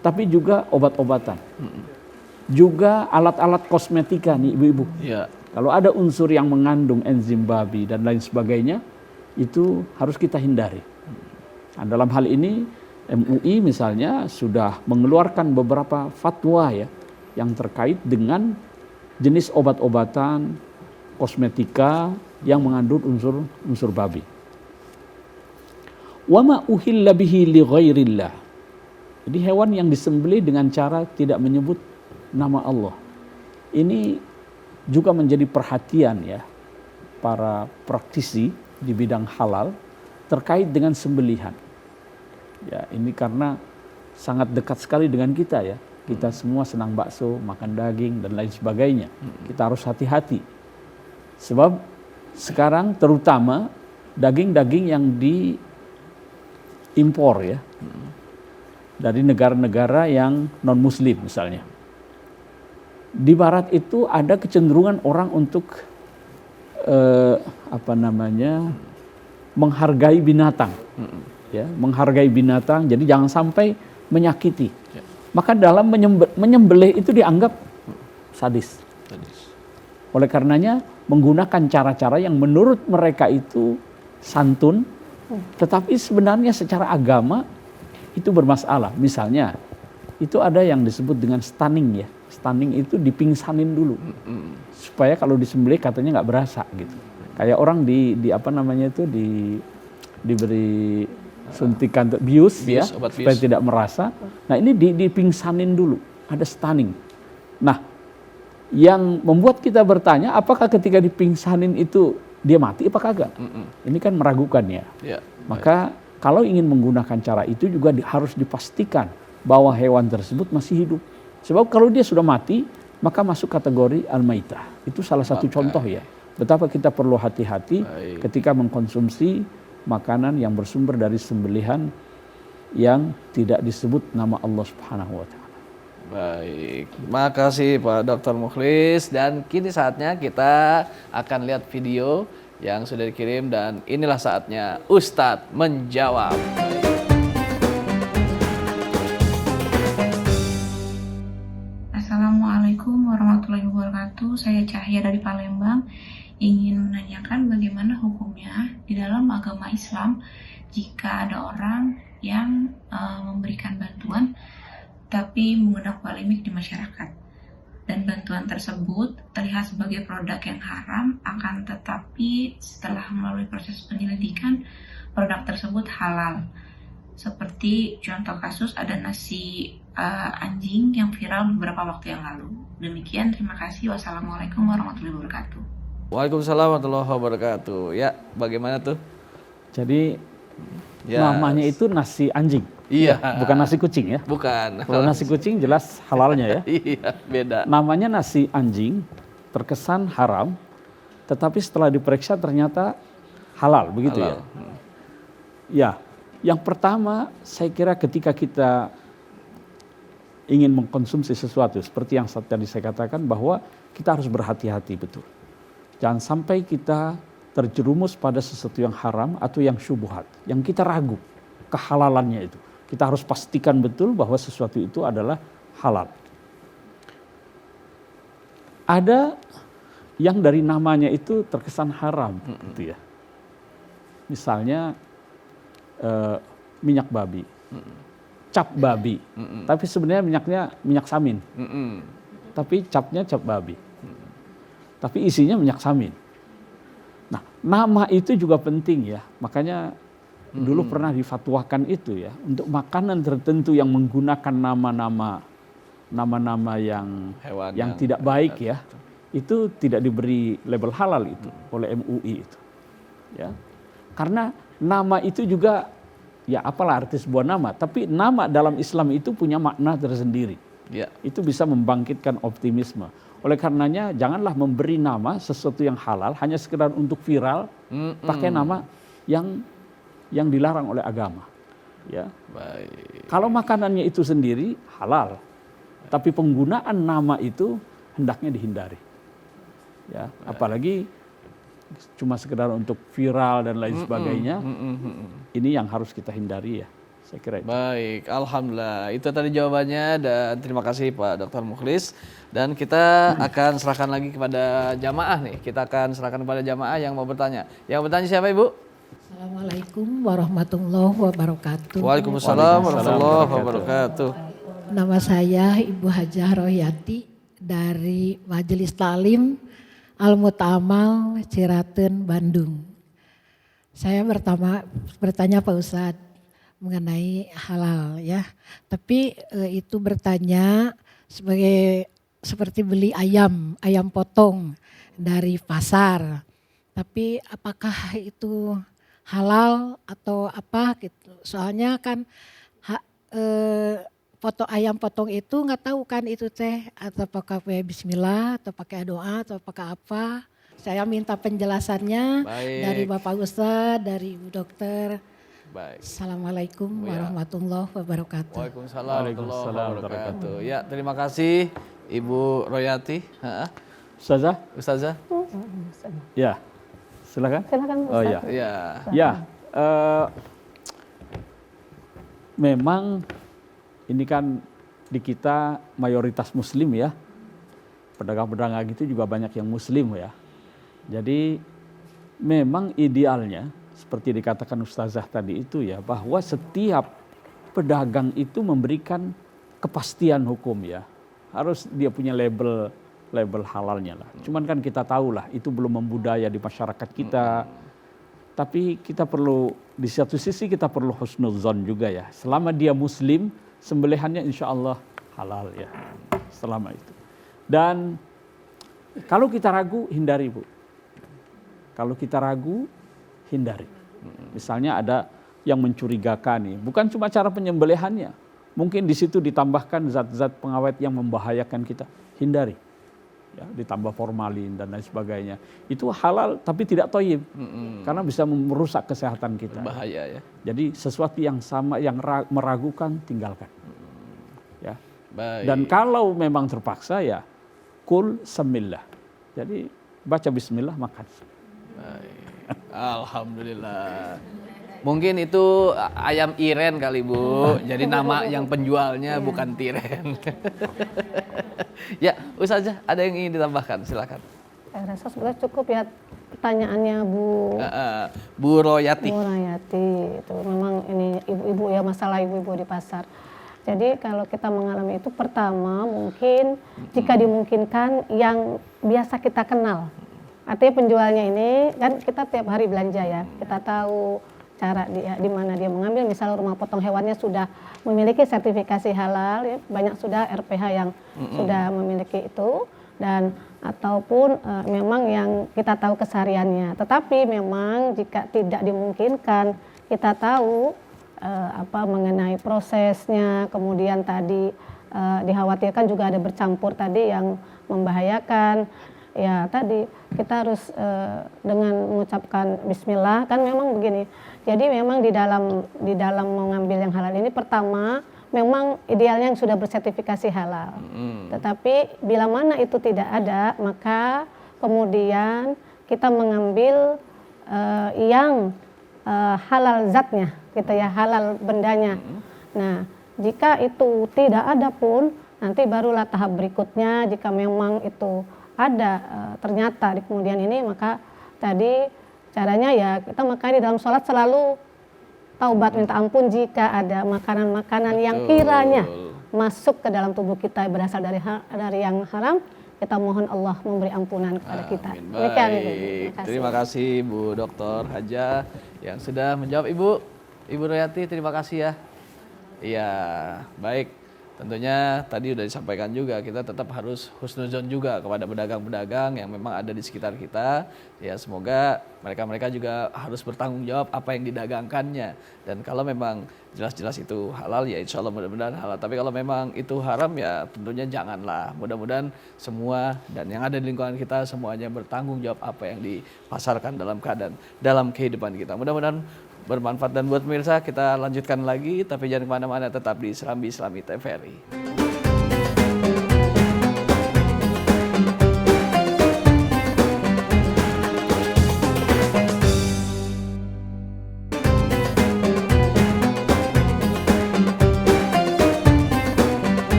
tapi juga obat-obatan. Juga alat-alat kosmetika nih ibu-ibu. Ya. Kalau ada unsur yang mengandung enzim babi dan lain sebagainya, itu harus kita hindari. Nah, dalam hal ini MUI misalnya sudah mengeluarkan beberapa fatwa ya yang terkait dengan jenis obat-obatan, kosmetika yang mengandung unsur babi. Wa ma uhilla bihi li ghairillah. Jadi hewan yang disembelih dengan cara tidak menyebut nama Allah. Ini juga menjadi perhatian ya para praktisi di bidang halal terkait dengan sembelihan. Ya, ini karena sangat dekat sekali dengan kita ya. Kita semua senang bakso, makan daging dan lain sebagainya. Kita harus hati-hati. Sebab sekarang terutama daging-daging yang diimpor ya dari negara-negara yang non muslim misalnya. Di barat itu ada kecenderungan orang untuk menghargai binatang. Ya, menghargai binatang, jadi jangan sampai menyakiti. Maka dalam menyembelih itu dianggap sadis. Oleh karenanya menggunakan cara-cara yang menurut mereka itu santun, tetapi sebenarnya secara agama itu bermasalah. Misalnya itu ada yang disebut dengan stunning ya. Stunning itu dipingsanin dulu supaya kalau disembelih katanya nggak berasa gitu. Kayak orang diberi suntikan bius ya supaya tidak merasa. Nah ini dipingsanin dulu, ada stunning. Nah yang membuat kita bertanya apakah ketika dipingsanin itu dia mati apa kagak? Ini kan meragukan ya. Maka kalau ingin menggunakan cara itu juga harus dipastikan bahwa hewan tersebut masih hidup. Sebab kalau dia sudah mati maka masuk kategori al-maitah. Itu salah satu contoh ya. Betapa kita perlu hati-hati ketika mengkonsumsi makanan yang bersumber dari sembelihan yang tidak disebut nama Allah Subhanahu wa taala. Baik, makasih Pak Dr. Mukhlis, dan kini saatnya kita akan lihat video yang sudah dikirim dan inilah saatnya Ustadz menjawab. Assalamualaikum warahmatullahi wabarakatuh. Saya Cahya dari Palembang. Ingin menanyakan bagaimana hukumnya di dalam agama Islam jika ada orang yang memberikan bantuan tapi mengundang polemik di masyarakat dan bantuan tersebut terlihat sebagai produk yang haram, akan tetapi setelah melalui proses penyelidikan produk tersebut halal. Seperti contoh kasus ada nasi anjing yang viral beberapa waktu yang lalu. Demikian, terima kasih. Wassalamualaikum warahmatullahi wabarakatuh. Waalaikumsalam warahmatullahi wabarakatuh. Ya, bagaimana tuh? Jadi namanya itu nasi anjing. Iya. Bukan nasi kucing ya. Bukan. Kalau nasi kucing jelas halalnya ya. Iya, beda. Namanya nasi anjing, terkesan haram, tetapi setelah diperiksa ternyata halal, begitu halal. Ya. Ya, yang pertama saya kira ketika kita ingin mengkonsumsi sesuatu, seperti yang tadi saya katakan bahwa kita harus berhati-hati betul. Jangan sampai kita terjerumus pada sesuatu yang haram atau yang syubhat, yang kita ragu kehalalannya itu. Kita harus pastikan betul bahwa sesuatu itu adalah halal. Ada yang dari namanya itu terkesan haram, gitu ya. Misalnya minyak babi, cap babi, tapi sebenarnya minyaknya minyak samin, tapi capnya cap babi. Tapi isinya minyak samin. Nah, nama itu juga penting ya. Makanya dulu pernah difatwakan itu ya, untuk makanan tertentu yang menggunakan nama-nama yang hewan yang tidak baik ya, itu tidak diberi label halal itu oleh MUI itu. Ya. Karena nama itu juga ya apalah arti sebuah nama, tapi nama dalam Islam itu punya makna tersendiri. Ya. Itu bisa membangkitkan optimisme. Oleh karenanya janganlah memberi nama sesuatu yang halal hanya sekedar untuk viral, pakai nama yang dilarang oleh agama. Ya. Baik. Kalau makanannya itu sendiri halal, tapi penggunaan nama itu hendaknya dihindari. Ya, apalagi cuma sekedar untuk viral dan lain sebagainya. Ini yang harus kita hindari ya. Saya kira itu. Baik, alhamdulillah. Itu tadi jawabannya dan terima kasih Pak Dr. Mukhlis. Dan kita akan serahkan lagi kepada jamaah nih. Kita akan serahkan kepada jamaah yang mau bertanya. Yang bertanya siapa Ibu? Assalamualaikum warahmatullahi wabarakatuh. Waalaikumsalam warahmatullahi wabarakatuh. Nama saya Ibu Hajah Rohyati dari Majelis Talim Al-Muta'amal Ciraten, Bandung. Saya bertanya Pak Ustadz mengenai halal ya. Tapi itu bertanya seperti beli ayam potong dari pasar. Tapi apakah itu halal atau apa gitu. Soalnya kan foto ayam potong itu nggak tahu kan itu teh atau pakai bismillah atau pakai doa atau pakai apa. Saya minta penjelasannya Baik. dari Bapak Ustadz, dari Ibu Dokter. Baik. Assalamualaikum Ya. warahmatullahi wabarakatuh. Waalaikumsalam Waalaikumsalam warahmatullahi wabarakatuh. Ya, terima kasih Ibu Royati. Ustazah? Ustazah? Ya, silakan. Silakan Oh Ustaz. ya, Ya. ya. Memang ini kan di kita mayoritas Muslim ya. Pedagang-pedagang itu juga banyak yang Muslim ya. Jadi memang idealnya seperti dikatakan Ustazah tadi itu ya, bahwa setiap pedagang itu memberikan kepastian hukum ya. Harus dia punya label halalnya lah. Cuman kan kita tahu lah itu belum membudaya di masyarakat kita. Tapi kita perlu, di satu sisi kita perlu husnuzon juga ya. Selama dia Muslim, sembelihannya insya Allah halal ya. Selama itu. Dan kalau kita ragu, hindari Bu. Kalau kita ragu, hindari. Misalnya ada yang mencurigakan nih, bukan cuma cara penyembelihannya, mungkin di situ ditambahkan zat-zat pengawet yang membahayakan kita, hindari. Ya, ditambah formalin dan lain sebagainya. Itu halal tapi tidak thayyib, karena bisa merusak kesehatan kita. Bahaya ya. Jadi sesuatu yang sama yang meragukan tinggalkan. Ya. Baik. Dan kalau memang terpaksa ya kul semillah. Jadi baca bismillah makan. Baik. Alhamdulillah. Mungkin itu ayam iren kali Bu. Jadi nama yang penjualnya bukan tiren. Ya, Ustazah ada yang ingin ditambahkan? Silakan. Saya rasa sebenarnya cukup ya pertanyaannya Bu Royati. Bu Royati. Itu memang ini ibu-ibu ya, masalah ibu-ibu di pasar. Jadi kalau kita mengalami itu, pertama mungkin jika dimungkinkan yang biasa kita kenal. Artinya penjualnya ini kan kita tiap hari belanja ya, kita tahu cara dia di mana dia mengambil. Misal rumah potong hewannya sudah memiliki sertifikasi halal, ya, banyak sudah RPH yang sudah memiliki itu, dan ataupun memang yang kita tahu kesehariannya. Tetapi memang jika tidak dimungkinkan, kita tahu mengenai prosesnya, kemudian tadi dikhawatirkan juga ada bercampur tadi yang membahayakan. Ya tadi kita harus dengan mengucapkan Bismillah, kan memang begini. Jadi memang di dalam mengambil yang halal ini, pertama memang idealnya yang sudah bersertifikasi halal. Tetapi bila mana itu tidak ada, maka kemudian kita mengambil yang halal zatnya, gitu ya, halal bendanya. Nah, jika itu tidak ada pun, nanti barulah tahap berikutnya. Jika memang itu ada ternyata di kemudian ini, maka tadi caranya ya kita makanya di dalam sholat selalu taubat minta ampun jika ada makanan-makanan yang kiranya masuk ke dalam tubuh kita berasal dari yang haram, kita mohon Allah memberi ampunan kepada kita. Baik. Terima kasih Bu Dr. Haja yang sudah menjawab. Ibu Royati, terima kasih ya. Iya, baik. Tentunya tadi sudah disampaikan juga, kita tetap harus husnuzon juga kepada pedagang-pedagang yang memang ada di sekitar kita. Ya, semoga mereka juga harus bertanggung jawab apa yang didagangkannya. Dan kalau memang jelas-jelas itu halal, ya insya Allah mudah-mudahan halal. Tapi kalau memang itu haram, ya tentunya janganlah. Mudah-mudahan semua dan yang ada di lingkungan kita semuanya bertanggung jawab apa yang dipasarkan dalam kehidupan kita. Mudah-mudahan bermanfaat. Dan buat pemirsa, kita lanjutkan lagi, tapi jangan kemana-mana, tetap di Serambi Islami TVRI.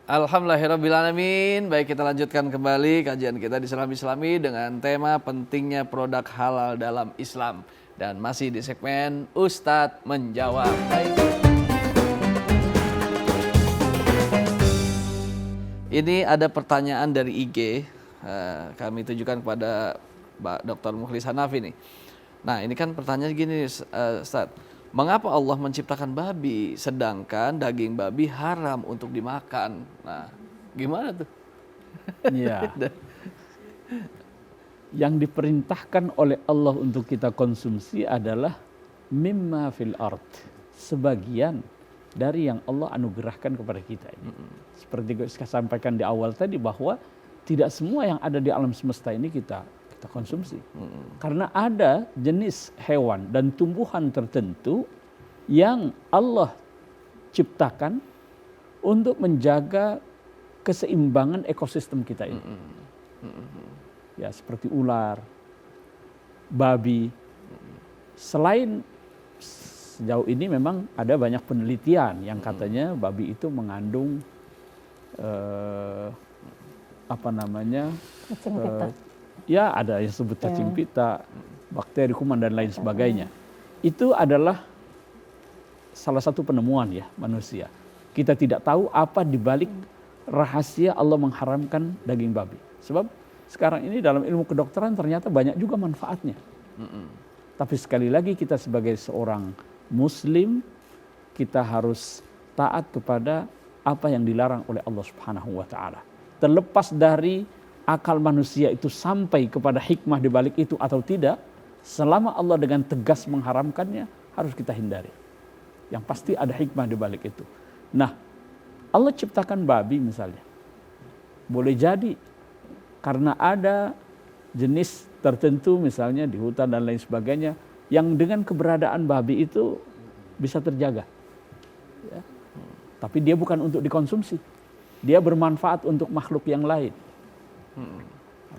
Alhamdulillahirrabbilalamin. Baik, kita lanjutkan kembali kajian kita di Serambi Islami dengan tema pentingnya produk halal dalam Islam. Dan masih di segmen Ustadz Menjawab. Baik. Ini ada pertanyaan dari IG, kami tujukan kepada Mbak Dr. Mukhlis Hanafi nih. Nah, ini kan pertanyaan gini Ustadz. Mengapa Allah menciptakan babi sedangkan daging babi haram untuk dimakan? Nah, gimana tuh? Iya. Yang diperintahkan oleh Allah untuk kita konsumsi adalah mimma fil ard, sebagian dari yang Allah anugerahkan kepada kita ini. Seperti saya sampaikan di awal tadi bahwa tidak semua yang ada di alam semesta ini kita konsumsi. Karena ada jenis hewan dan tumbuhan tertentu yang Allah ciptakan untuk menjaga keseimbangan ekosistem kita ini. Ya, seperti ular, babi. Selain sejauh ini memang ada banyak penelitian yang katanya babi itu mengandung Cacing pita. Ya ada yang sebut cacing pita, bakteri, kuman dan lain sebagainya. Itu adalah salah satu penemuan ya manusia. Kita tidak tahu apa dibalik rahasia Allah mengharamkan daging babi. Sebab sekarang ini dalam ilmu kedokteran ternyata banyak juga manfaatnya. Tapi sekali lagi kita sebagai seorang Muslim, kita harus taat kepada apa yang dilarang oleh Allah Subhanahu wa Ta'ala. Terlepas dari akal manusia itu sampai kepada hikmah di balik itu atau tidak, selama Allah dengan tegas mengharamkannya, harus kita hindari. Yang pasti ada hikmah di balik itu. Nah, Allah ciptakan babi misalnya. Boleh jadi karena ada jenis tertentu misalnya di hutan dan lain sebagainya, yang dengan keberadaan babi itu bisa terjaga. Ya. Tapi dia bukan untuk dikonsumsi. Dia bermanfaat untuk makhluk yang lain.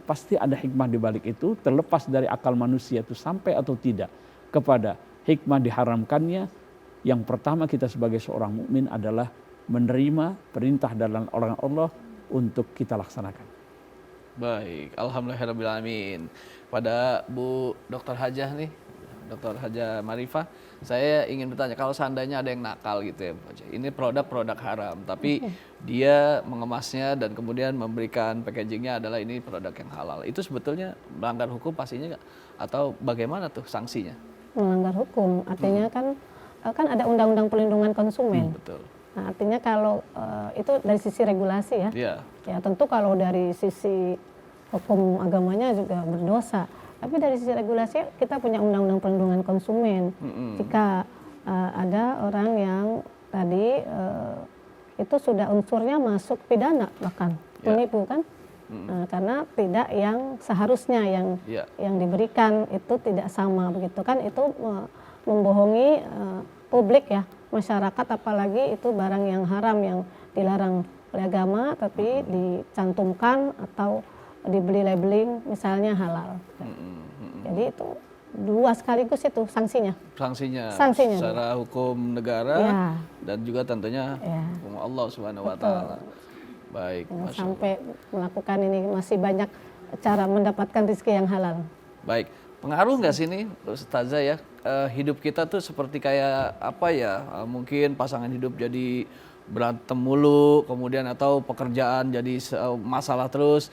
Pasti ada hikmah di balik itu, terlepas dari akal manusia itu sampai atau tidak kepada hikmah diharamkannya. Yang pertama kita sebagai seorang mukmin adalah menerima perintah dan larangan Allah untuk kita laksanakan. Baik, alhamdulillahirrahmanirrahim. Pada Bu Dr. Hajah nih, Dr. Hajah Marifah, saya ingin bertanya, kalau seandainya ada yang nakal gitu ya Bu Hajah, ini produk-produk haram, tapi dia mengemasnya dan kemudian memberikan packagingnya adalah ini produk yang halal, itu sebetulnya melanggar hukum pastinya nggak? Atau bagaimana tuh sanksinya? Melanggar hukum, artinya kan ada undang-undang perlindungan konsumen. Betul. Nah, artinya kalau itu dari sisi regulasi ya. Yeah. Ya tentu kalau dari sisi hukum agamanya juga berdosa. Tapi dari sisi regulasi kita punya undang-undang perlindungan konsumen. Jika ada orang yang tadi itu sudah unsurnya masuk pidana bahkan penipu kan, karena tidak yang seharusnya yang diberikan itu tidak sama begitu kan, itu membohongi publik ya, masyarakat, apalagi itu barang yang haram yang dilarang oleh agama tapi dicantumkan atau dibeli labeling misalnya halal. Jadi itu dua sekaligus itu sanksinya. Sanksinya secara hukum negara dan juga tentunya hukum Allah Subhanahu wa Ta'ala. Baik, sampai melakukan ini masih banyak cara mendapatkan rezeki yang halal. Baik, pengaruh nggak sih ini Ustazah ya, hidup kita tuh seperti kayak apa ya, mungkin pasangan hidup jadi berantem mulu, kemudian atau pekerjaan jadi masalah terus,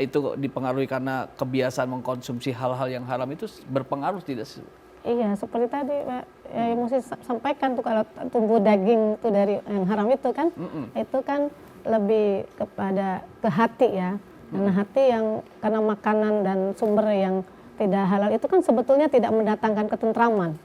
itu dipengaruhi karena kebiasaan mengkonsumsi hal-hal yang haram, itu berpengaruh tidak sih? Iya, seperti tadi Pak Musi sampaikan tuh, kalau tumbuh daging tuh dari yang haram itu kan, itu kan lebih kepada ke hati ya, karena hati yang karena makanan dan sumber yang tidak halal itu kan sebetulnya tidak mendatangkan ketentraman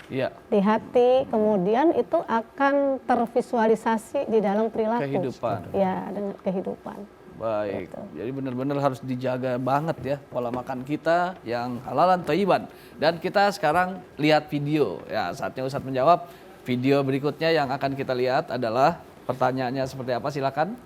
di hati, kemudian itu akan tervisualisasi di dalam perilaku. Kehidupan. Ya, dengan kehidupan. Baik, jadi benar-benar harus dijaga banget ya pola makan kita yang halalan thayyiban. Dan kita sekarang lihat video. Ya, saatnya Ustadz menjawab. Video berikutnya yang akan kita lihat adalah pertanyaannya seperti apa, silakan.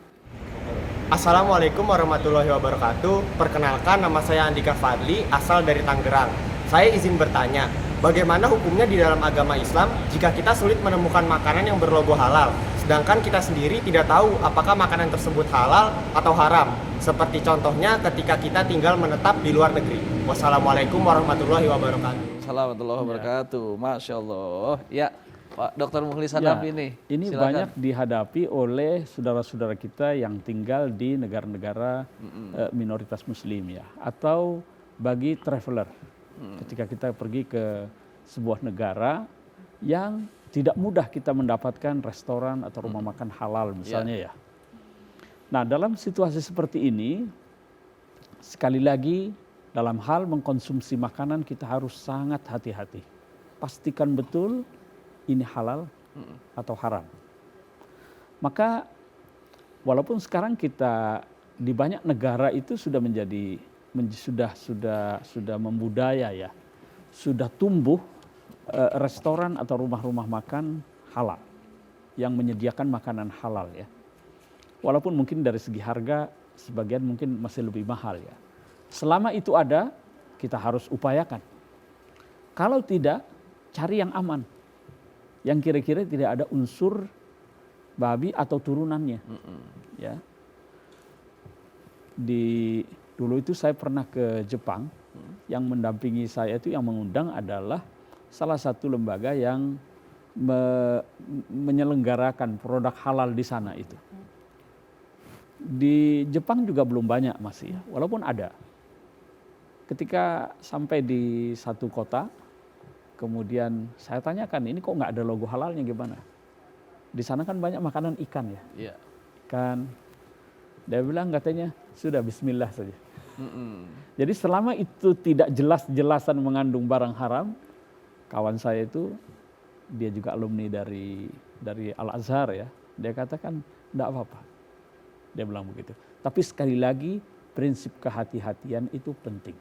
Assalamualaikum warahmatullahi wabarakatuh. Perkenalkan, nama saya Andika Fadli, asal dari Tangerang. Saya izin bertanya, bagaimana hukumnya di dalam agama Islam jika kita sulit menemukan makanan yang berlogo halal, sedangkan kita sendiri tidak tahu apakah makanan tersebut halal atau haram, seperti contohnya ketika kita tinggal menetap di luar negeri. Wassalamualaikum warahmatullahi wabarakatuh. Assalamualaikum warahmatullahi wabarakatuh. Masya Allah. Ya, Pak Dr. Mukhlis Hanafi nih. Ini silakan. Banyak dihadapi oleh saudara-saudara kita yang tinggal di negara-negara minoritas Muslim ya, atau bagi traveler. Ketika kita pergi ke sebuah negara yang tidak mudah kita mendapatkan restoran atau rumah makan halal misalnya ya. Nah, dalam situasi seperti ini, sekali lagi dalam hal mengkonsumsi makanan kita harus sangat hati-hati. Pastikan betul ini halal atau haram. Maka walaupun sekarang kita di banyak negara itu sudah menjadi sudah membudaya ya, sudah tumbuh restoran atau rumah-rumah makan halal yang menyediakan makanan halal ya. Walaupun mungkin dari segi harga sebagian mungkin masih lebih mahal ya. Selama itu ada, kita harus upayakan. Kalau tidak, cari yang aman, yang kira-kira tidak ada unsur babi atau turunannya. Ya. Dulu itu saya pernah ke Jepang, yang mendampingi saya itu yang mengundang adalah salah satu lembaga yang menyelenggarakan produk halal di sana itu. Di Jepang juga belum banyak masih ya, walaupun ada. Ketika sampai di satu kota, kemudian saya tanyakan, ini kok nggak ada logo halalnya gimana? Di sana kan banyak makanan ikan ya, ikan. Dia bilang katanya sudah Bismillah saja. Jadi selama itu tidak jelas-jelasan mengandung barang haram, kawan saya itu dia juga alumni dari Al-Azhar ya, dia katakan tidak apa-apa. Dia bilang begitu. Tapi sekali lagi prinsip kehati-hatian itu penting.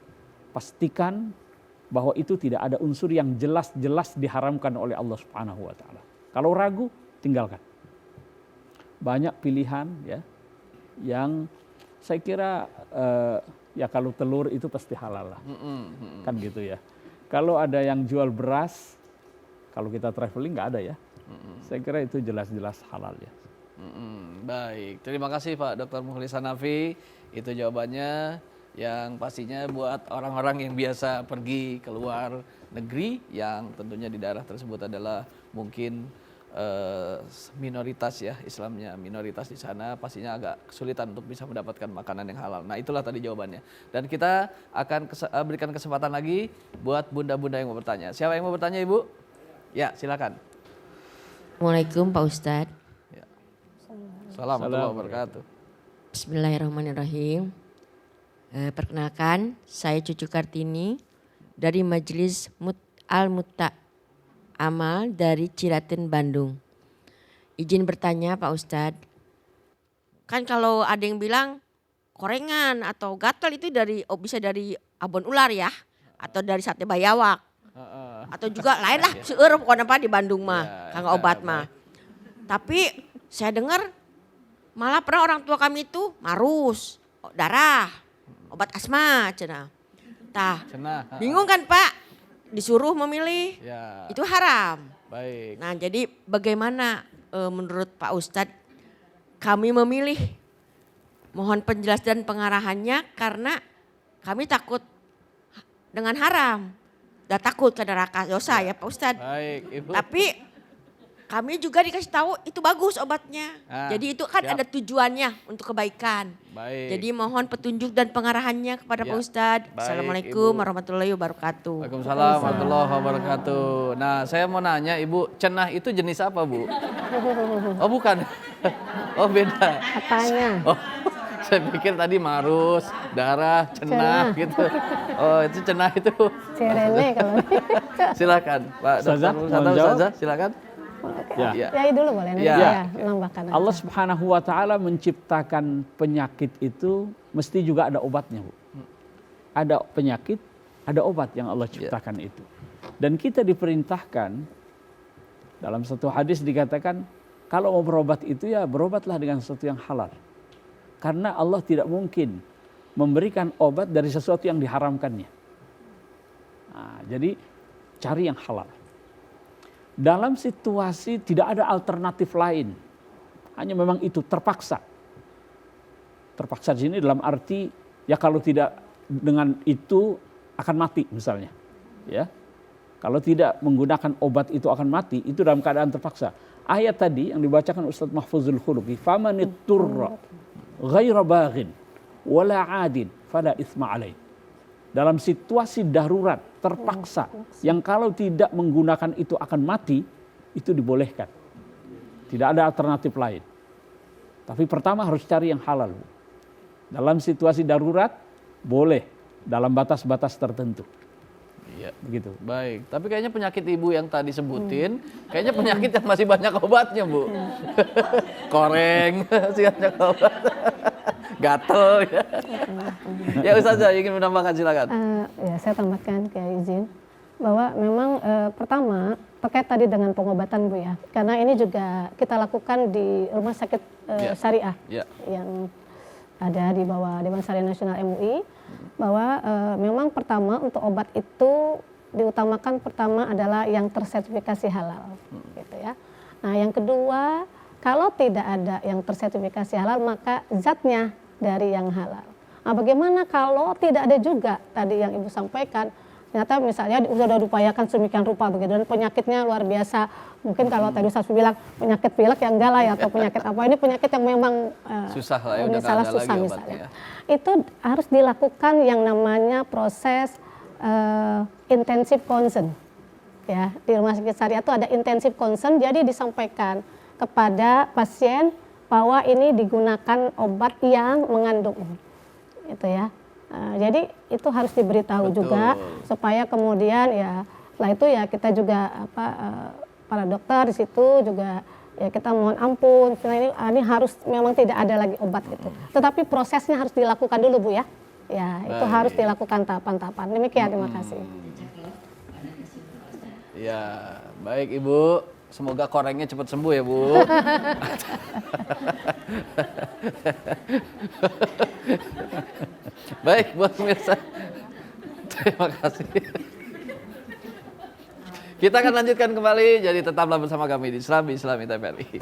Pastikan bahwa itu tidak ada unsur yang jelas-jelas diharamkan oleh Allah Subhanahu wa taala. Kalau ragu, tinggalkan. Banyak pilihan ya yang saya kira ya kalau telur itu pasti halal lah. Kan gitu ya. Kalau ada yang jual beras, kalau kita traveling nggak ada ya. Saya kira itu jelas-jelas halal ya. Baik, terima kasih Pak Dr. Mukhlis Hanafi. Itu jawabannya yang pastinya buat orang-orang yang biasa pergi ke luar negeri yang tentunya di daerah tersebut adalah mungkin minoritas ya, Islamnya minoritas di sana, pastinya agak kesulitan untuk bisa mendapatkan makanan yang halal. Nah itulah tadi jawabannya. Dan kita akan berikan kesempatan lagi buat bunda-bunda yang mau bertanya. Siapa yang mau bertanya Ibu? Ya silakan. Assalamualaikum Pak Ustadz. Ya. Assalamualaikum warahmatullahi wabarakatuh. Bismillahirrahmanirrahim. Perkenalkan, saya Cucu Kartini dari Majelis Al-Mutta Amal dari Ciraten, Bandung. Izin bertanya Pak Ustadz, kan kalau ada yang bilang korengan atau gatal itu bisa dari abon ular ya, atau dari sate bayawak, atau juga lain lah, seueur pokoknya apa di Bandung mah, kanggo obat mah. Tapi saya dengar malah pernah orang tua kami itu marus, darah, obat asma, cenah. Tah, bingung kan Pak? Disuruh memilih, itu haram. Baik. Nah jadi bagaimana menurut Pak Ustadz kami memilih? Mohon penjelasan pengarahannya karena kami takut dengan haram. Dan takut ke neraka dosa ya Pak Ustadz. Baik, Ibu. Tapi kami juga dikasih tahu itu bagus obatnya. Jadi itu kan ada tujuannya untuk kebaikan. Baik. Jadi mohon petunjuk dan pengarahannya kepada Pak Ustadz. Assalamualaikum warahmatullahi wabarakatuh. Waalaikumsalam warahmatullahi wabarakatuh. Nah saya mau nanya Ibu, cenah itu jenis apa Bu? Oh bukan, oh beda. Apanya? Oh saya pikir tadi marus, darah, cenah gitu. Oh itu cenah itu. Cirene kalau Silakan Pak Ustazah, silakan. Ya. Ya dulu boleh nanti ya nambahkan. Allah Subhanahu wa taala menciptakan penyakit itu mesti juga ada obatnya, Bu. Ada penyakit, ada obat yang Allah ciptakan itu. Dan kita diperintahkan dalam satu hadis dikatakan kalau mau berobat itu ya berobatlah dengan sesuatu yang halal. Karena Allah tidak mungkin memberikan obat dari sesuatu yang diharamkannya. Nah, jadi cari yang halal. Dalam situasi tidak ada alternatif lain, hanya memang itu terpaksa. Terpaksa di sini dalam arti ya kalau tidak dengan itu akan mati misalnya, ya. Kalau tidak menggunakan obat itu akan mati, itu dalam keadaan terpaksa. Ayat tadi yang dibacakan Ustadz Mahfuzul Khuluqi, famanitturra ghaira baghin wala 'adin fala itsma 'alaih. Dalam situasi darurat, terpaksa, yang kalau tidak menggunakan itu akan mati, itu dibolehkan. Tidak ada alternatif lain. Tapi pertama harus cari yang halal. Dalam situasi darurat, boleh dalam batas-batas tertentu. Ya. Begitu. Baik, tapi kayaknya penyakit ibu yang tadi sebutin, kayaknya penyakit yang masih banyak obatnya, Bu. Koreng, masih banyak obat. Gatel ya. Ya Ustazah ingin menambahkan, silakan. Ya saya tambahkan kayak izin bahwa memang pertama terkait tadi dengan pengobatan Bu ya, karena ini juga kita lakukan di rumah sakit syariah yang ada di bawah Dewan Syariah Nasional MUI, bahwa memang pertama untuk obat itu diutamakan pertama adalah yang tersertifikasi halal, gitu ya. Nah yang kedua, kalau tidak ada yang tersertifikasi halal maka zatnya dari yang halal. Nah bagaimana kalau tidak ada juga tadi yang Ibu sampaikan, ternyata misalnya sudah diupayakan sedemikian rupa begitu dan penyakitnya luar biasa. Mungkin kalau tadi Ustaz bilang penyakit pilek ya enggak lah ya, atau penyakit apa, ini penyakit yang memang susah lah ya, udah salah ada susah lagi misalnya. obatnya. Itu harus dilakukan yang namanya proses intensive concern. Ya, di rumah sakit syariah itu ada intensive concern, jadi disampaikan kepada pasien bahwa ini digunakan obat yang mengandung itu ya. Jadi itu harus diberitahu juga supaya kemudian ya setelah itu ya kita juga para dokter di situ juga ya kita mohon ampun, ini harus memang tidak ada lagi obat itu. Tetapi prosesnya harus dilakukan dulu Bu ya. Ya, itu harus dilakukan tahapan-tahapan. Demikian, terima kasih. Ya, baik Ibu. Semoga korengnya cepat sembuh ya Bu. Baik buat pemirsa. Terima kasih. Kita akan lanjutkan kembali, jadi tetaplah bersama kami di Islami TVRI.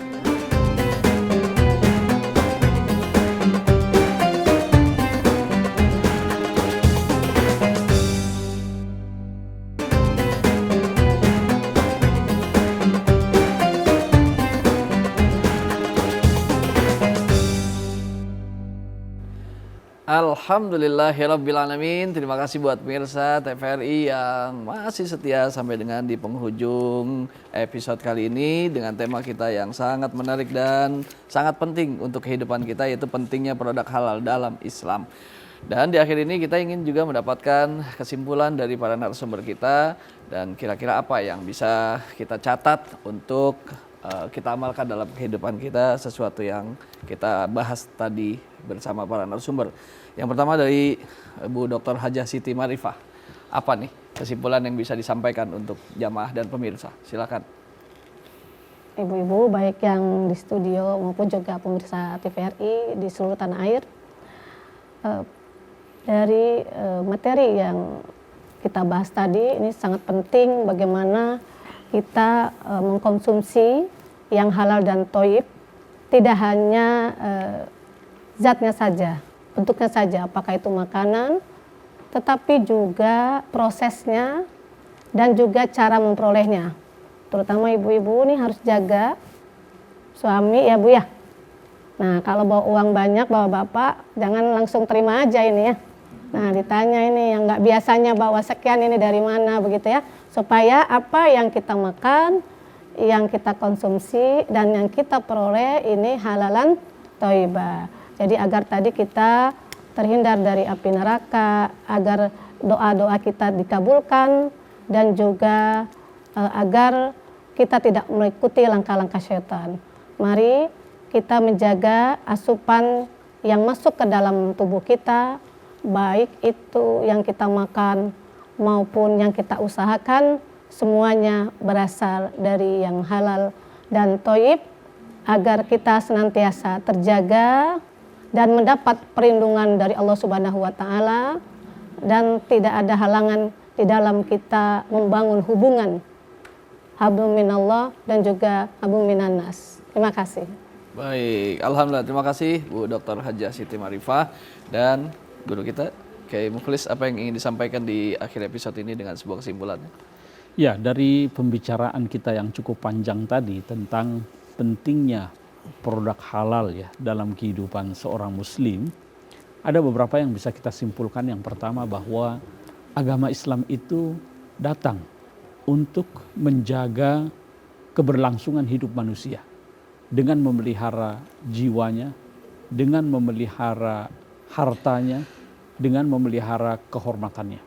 Alhamdulillahirrabbilalamin. Terima kasih buat pemirsa TVRI yang masih setia sampai dengan di penghujung episode kali ini dengan tema kita yang sangat menarik dan sangat penting untuk kehidupan kita, yaitu pentingnya produk halal dalam Islam. Dan di akhir ini kita ingin juga mendapatkan kesimpulan dari para narasumber kita dan kira-kira apa yang bisa kita catat untuk kita amalkan dalam kehidupan kita, sesuatu yang kita bahas tadi bersama para narasumber. Yang pertama dari Bu Dr. Hajah Siti Marifah. Apa nih kesimpulan yang bisa disampaikan untuk jamaah dan pemirsa? Silakan. Ibu-ibu baik yang di studio maupun juga pemirsa TVRI di seluruh tanah air. Dari materi yang kita bahas tadi ini sangat penting bagaimana kita mengkonsumsi yang halal dan thayyib, tidak hanya zatnya saja, bentuknya saja, apakah itu makanan, tetapi juga prosesnya dan juga cara memperolehnya. Terutama ibu-ibu ini harus jaga suami ya Bu ya. Nah kalau bawa uang banyak, bawa bapak, jangan langsung terima aja ini ya. Nah ditanya ini yang nggak biasanya bawa sekian ini dari mana begitu ya. Supaya apa yang kita makan, yang kita konsumsi dan yang kita peroleh ini halalan thayyibah. Jadi agar tadi kita terhindar dari api neraka, agar doa-doa kita dikabulkan dan juga agar kita tidak mengikuti langkah-langkah syaitan. Mari kita menjaga asupan yang masuk ke dalam tubuh kita, baik itu yang kita makan maupun yang kita usahakan, semuanya berasal dari yang halal dan thayyib, agar kita senantiasa terjaga dan mendapat perlindungan dari Allah Subhanahu wa taala dan tidak ada halangan di dalam kita membangun hubungan hablum minallah dan juga hablum minannas. Terima kasih. Baik, alhamdulillah, terima kasih Bu Dr. Hajah Siti Marifah dan guru kita Kiai Mukhlis. Apa yang ingin disampaikan di akhir episode ini dengan sebuah kesimpulannya? Ya, dari pembicaraan kita yang cukup panjang tadi tentang pentingnya produk halal ya dalam kehidupan seorang muslim, ada beberapa yang bisa kita simpulkan. Yang pertama bahwa agama Islam itu datang untuk menjaga keberlangsungan hidup manusia dengan memelihara jiwanya, dengan memelihara hartanya, dengan memelihara kehormatannya.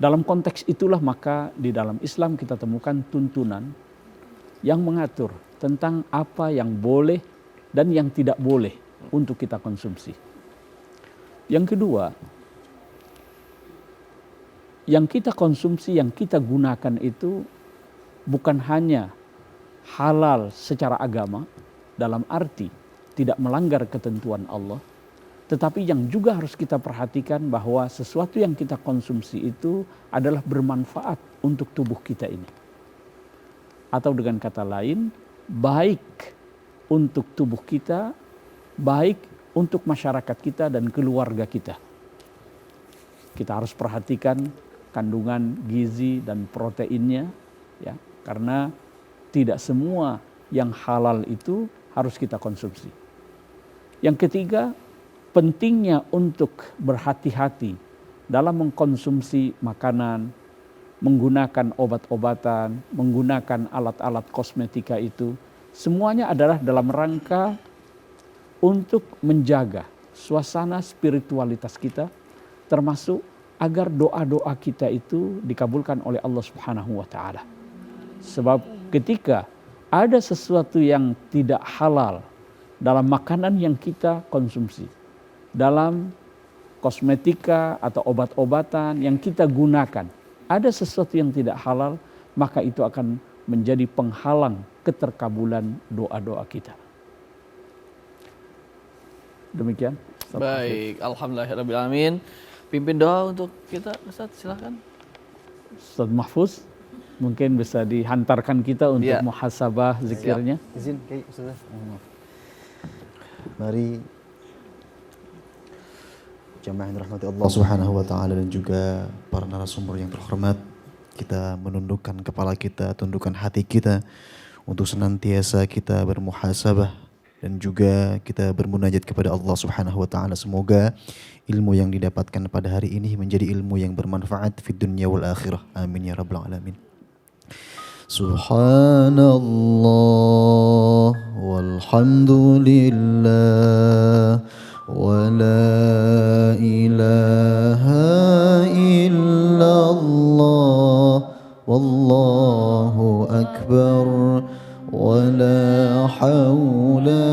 Dalam konteks itulah maka di dalam Islam kita temukan tuntunan yang mengatur tentang apa yang boleh dan yang tidak boleh untuk kita konsumsi. Yang kedua, yang kita konsumsi, yang kita gunakan itu bukan hanya halal secara agama dalam arti tidak melanggar ketentuan Allah, tetapi yang juga harus kita perhatikan bahwa sesuatu yang kita konsumsi itu adalah bermanfaat untuk tubuh kita ini. Atau dengan kata lain, baik untuk tubuh kita, baik untuk masyarakat kita dan keluarga kita. Kita harus perhatikan kandungan gizi dan proteinnya, ya, karena tidak semua yang halal itu harus kita konsumsi. Yang ketiga, pentingnya untuk berhati-hati dalam mengkonsumsi makanan, menggunakan obat-obatan, menggunakan alat-alat kosmetika itu. Semuanya adalah dalam rangka untuk menjaga suasana spiritualitas kita, termasuk agar doa-doa kita itu dikabulkan oleh Allah Subhanahu wa Ta'ala. Sebab ketika ada sesuatu yang tidak halal dalam makanan yang kita konsumsi, dalam kosmetika atau obat-obatan yang kita gunakan, ada sesuatu yang tidak halal, maka itu akan menjadi penghalang keterkabulan doa-doa kita. Demikian. Baik, alhamdulillahirrabbilalamin. Pimpin doa untuk kita, Ustaz, silakan. Ustaz Mahfuz, mungkin bisa dihantarkan kita untuk muhasabah zikirnya. Izin, Ustaz. Mari jamaah yang dirahmati Allah Subhanahu wa Ta'ala dan juga para narasumber yang terhormat, kita menundukkan kepala kita, tundukkan hati kita untuk senantiasa kita bermuhasabah dan juga kita bermunajat kepada Allah Subhanahu wa Ta'ala. Semoga ilmu yang didapatkan pada hari ini menjadi ilmu yang bermanfaat fid dunya wal akhirah. Amin ya rabbal alamin. Subhanallah walhamdulillah wa la ilaha illallah wallahu akbar wa la hawla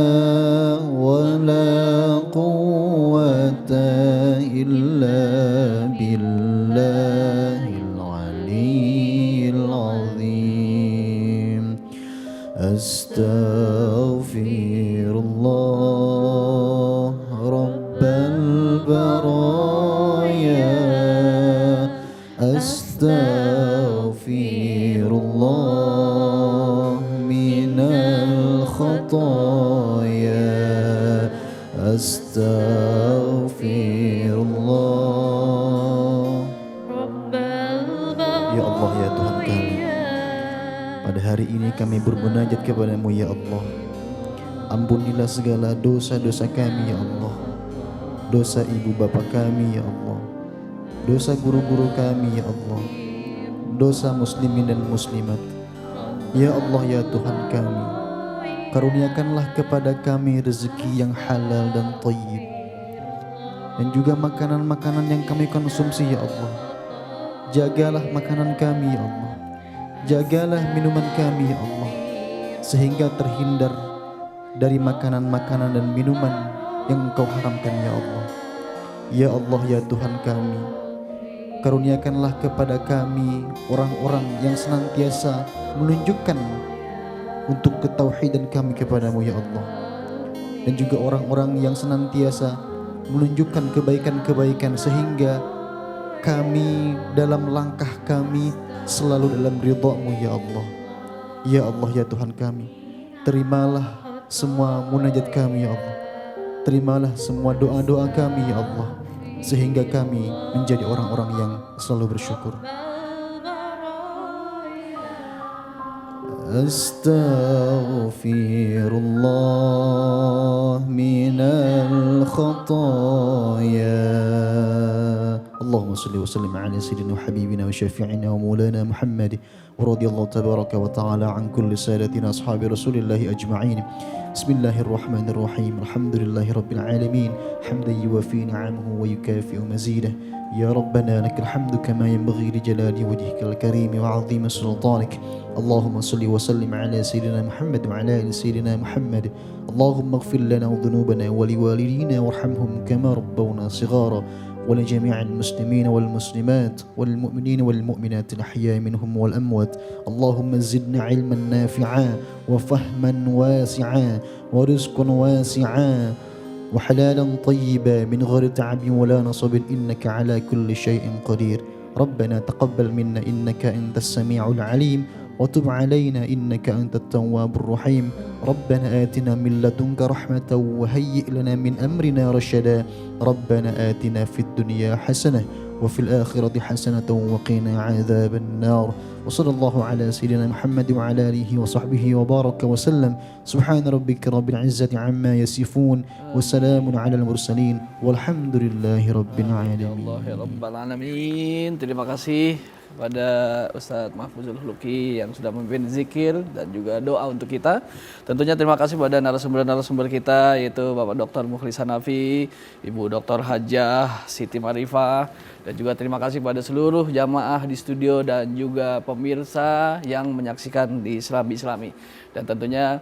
wa la quwwata illa billahil aliyyil azim. Astaghfirullah rabbal baraya, astaghfirullah minal khataya, astaghfirullah. Ya Allah, ya Tuhan kami, pada hari ini kami bermunajat kepadamu ya Allah. Ampunilah segala dosa-dosa kami ya Allah, dosa ibu bapa kami ya Allah, dosa guru-guru kami ya Allah, dosa muslimin dan muslimat. Ya Allah, ya Tuhan kami, karuniakanlah kepada kami rezeki yang halal dan thayyib, dan juga makanan-makanan yang kami konsumsi ya Allah. Jagalah makanan kami ya Allah, jagalah minuman kami ya Allah, sehingga terhindar dari makanan-makanan dan minuman yang Engkau haramkan ya Allah. Ya Allah, ya Tuhan kami, karuniakanlah kepada kami orang-orang yang senantiasa menunjukkan untuk ketauhidan kami kepadamu ya Allah, dan juga orang-orang yang senantiasa menunjukkan kebaikan-kebaikan sehingga kami dalam langkah kami selalu dalam ridha-Mu ya Allah. Ya Allah, ya Tuhan kami, terimalah semua munajat kami ya Allah, terimalah semua doa-doa kami ya Allah, sehingga kami menjadi orang-orang yang selalu bersyukur. Astaghfirullah minal khataya. Allahumma salli wa sallim ala sayyidina wa habibina wa syafi'ina wa maulana Muhammad wa radiyallahu tabaraka wa ta'ala an kulli sadatina ashabi rasulillahi ajma'in. Bismillahirrahmanirrahim. Alhamdulillahi rabbil alamin. Hamdan yuwafi ni'amahu wa yukafi'u mazidah. يا ربنا لك الحمد كما ينبغي لجلال وجهك الكريم وعظيم سلطانك. اللهم صل وسلم على سيدنا محمد وعلى آل سيدنا محمد. اللهم اغفر لنا ذنوبنا ولوالدينا وارحمهم كما ربونا صغارا، ولجميع المسلمين والمسلمات والمؤمنين والمؤمنات الأحياء منهم والأموات. اللهم زدنا علما نافعا وفهما واسعا ورزقا واسعا وحلالا طيبا من غير تعب ولا نصب إنك على كل شيء قدير. ربنا تقبل منا إنك أنت السميع العليم وتب علينا إنك أنت التواب الرحيم. ربنا آتنا من لدنك رحمة وهيئ لنا من أمرنا رشدا. ربنا آتنا في الدنيا حسنة وفي الآخرة حسنة وقنا عذاب النار. وصلى الله على سيدنا محمد وعلى آله وصحبه وبارك وسلم. سبحان ربك رب العزة عما يصفون وسلام على المرسلين والحمد لله رب العالمين. Allah ya Rabbal Alamin. Terima kasih kepada Ustadz Mahfuzul Huluki yang sudah memimpin zikir dan juga doa untuk kita. Tentunya terima kasih pada narasumber-narasumber kita, yaitu Bapak Dr. Mukhlis Hanafi, Ibu Dr. Hajah Siti Marifah, dan juga terima kasih pada seluruh jamaah di studio dan juga pemirsa yang menyaksikan di Islami. Dan tentunya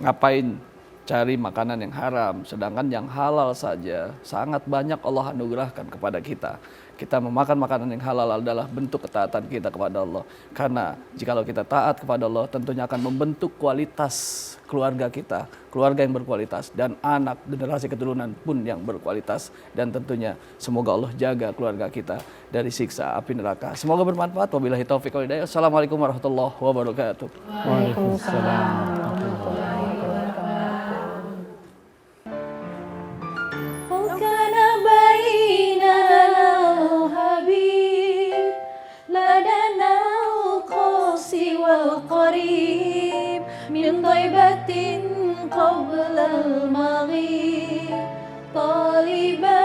ngapain cari makanan yang haram, sedangkan yang halal saja sangat banyak Allah anugerahkan kepada kita. Kita memakan makanan yang halal adalah bentuk ketaatan kita kepada Allah. Karena jikalau kita taat kepada Allah, tentunya akan membentuk kualitas keluarga kita, keluarga yang berkualitas, dan anak generasi keturunan pun yang berkualitas. Dan tentunya semoga Allah jaga keluarga kita dari siksa api neraka. Semoga bermanfaat. Wabillahi taufiq wal hidayah. Assalamualaikum warahmatullahi wabarakatuh. Waalaikumsalam. والقريب من طيبة قبل المغيب طالبا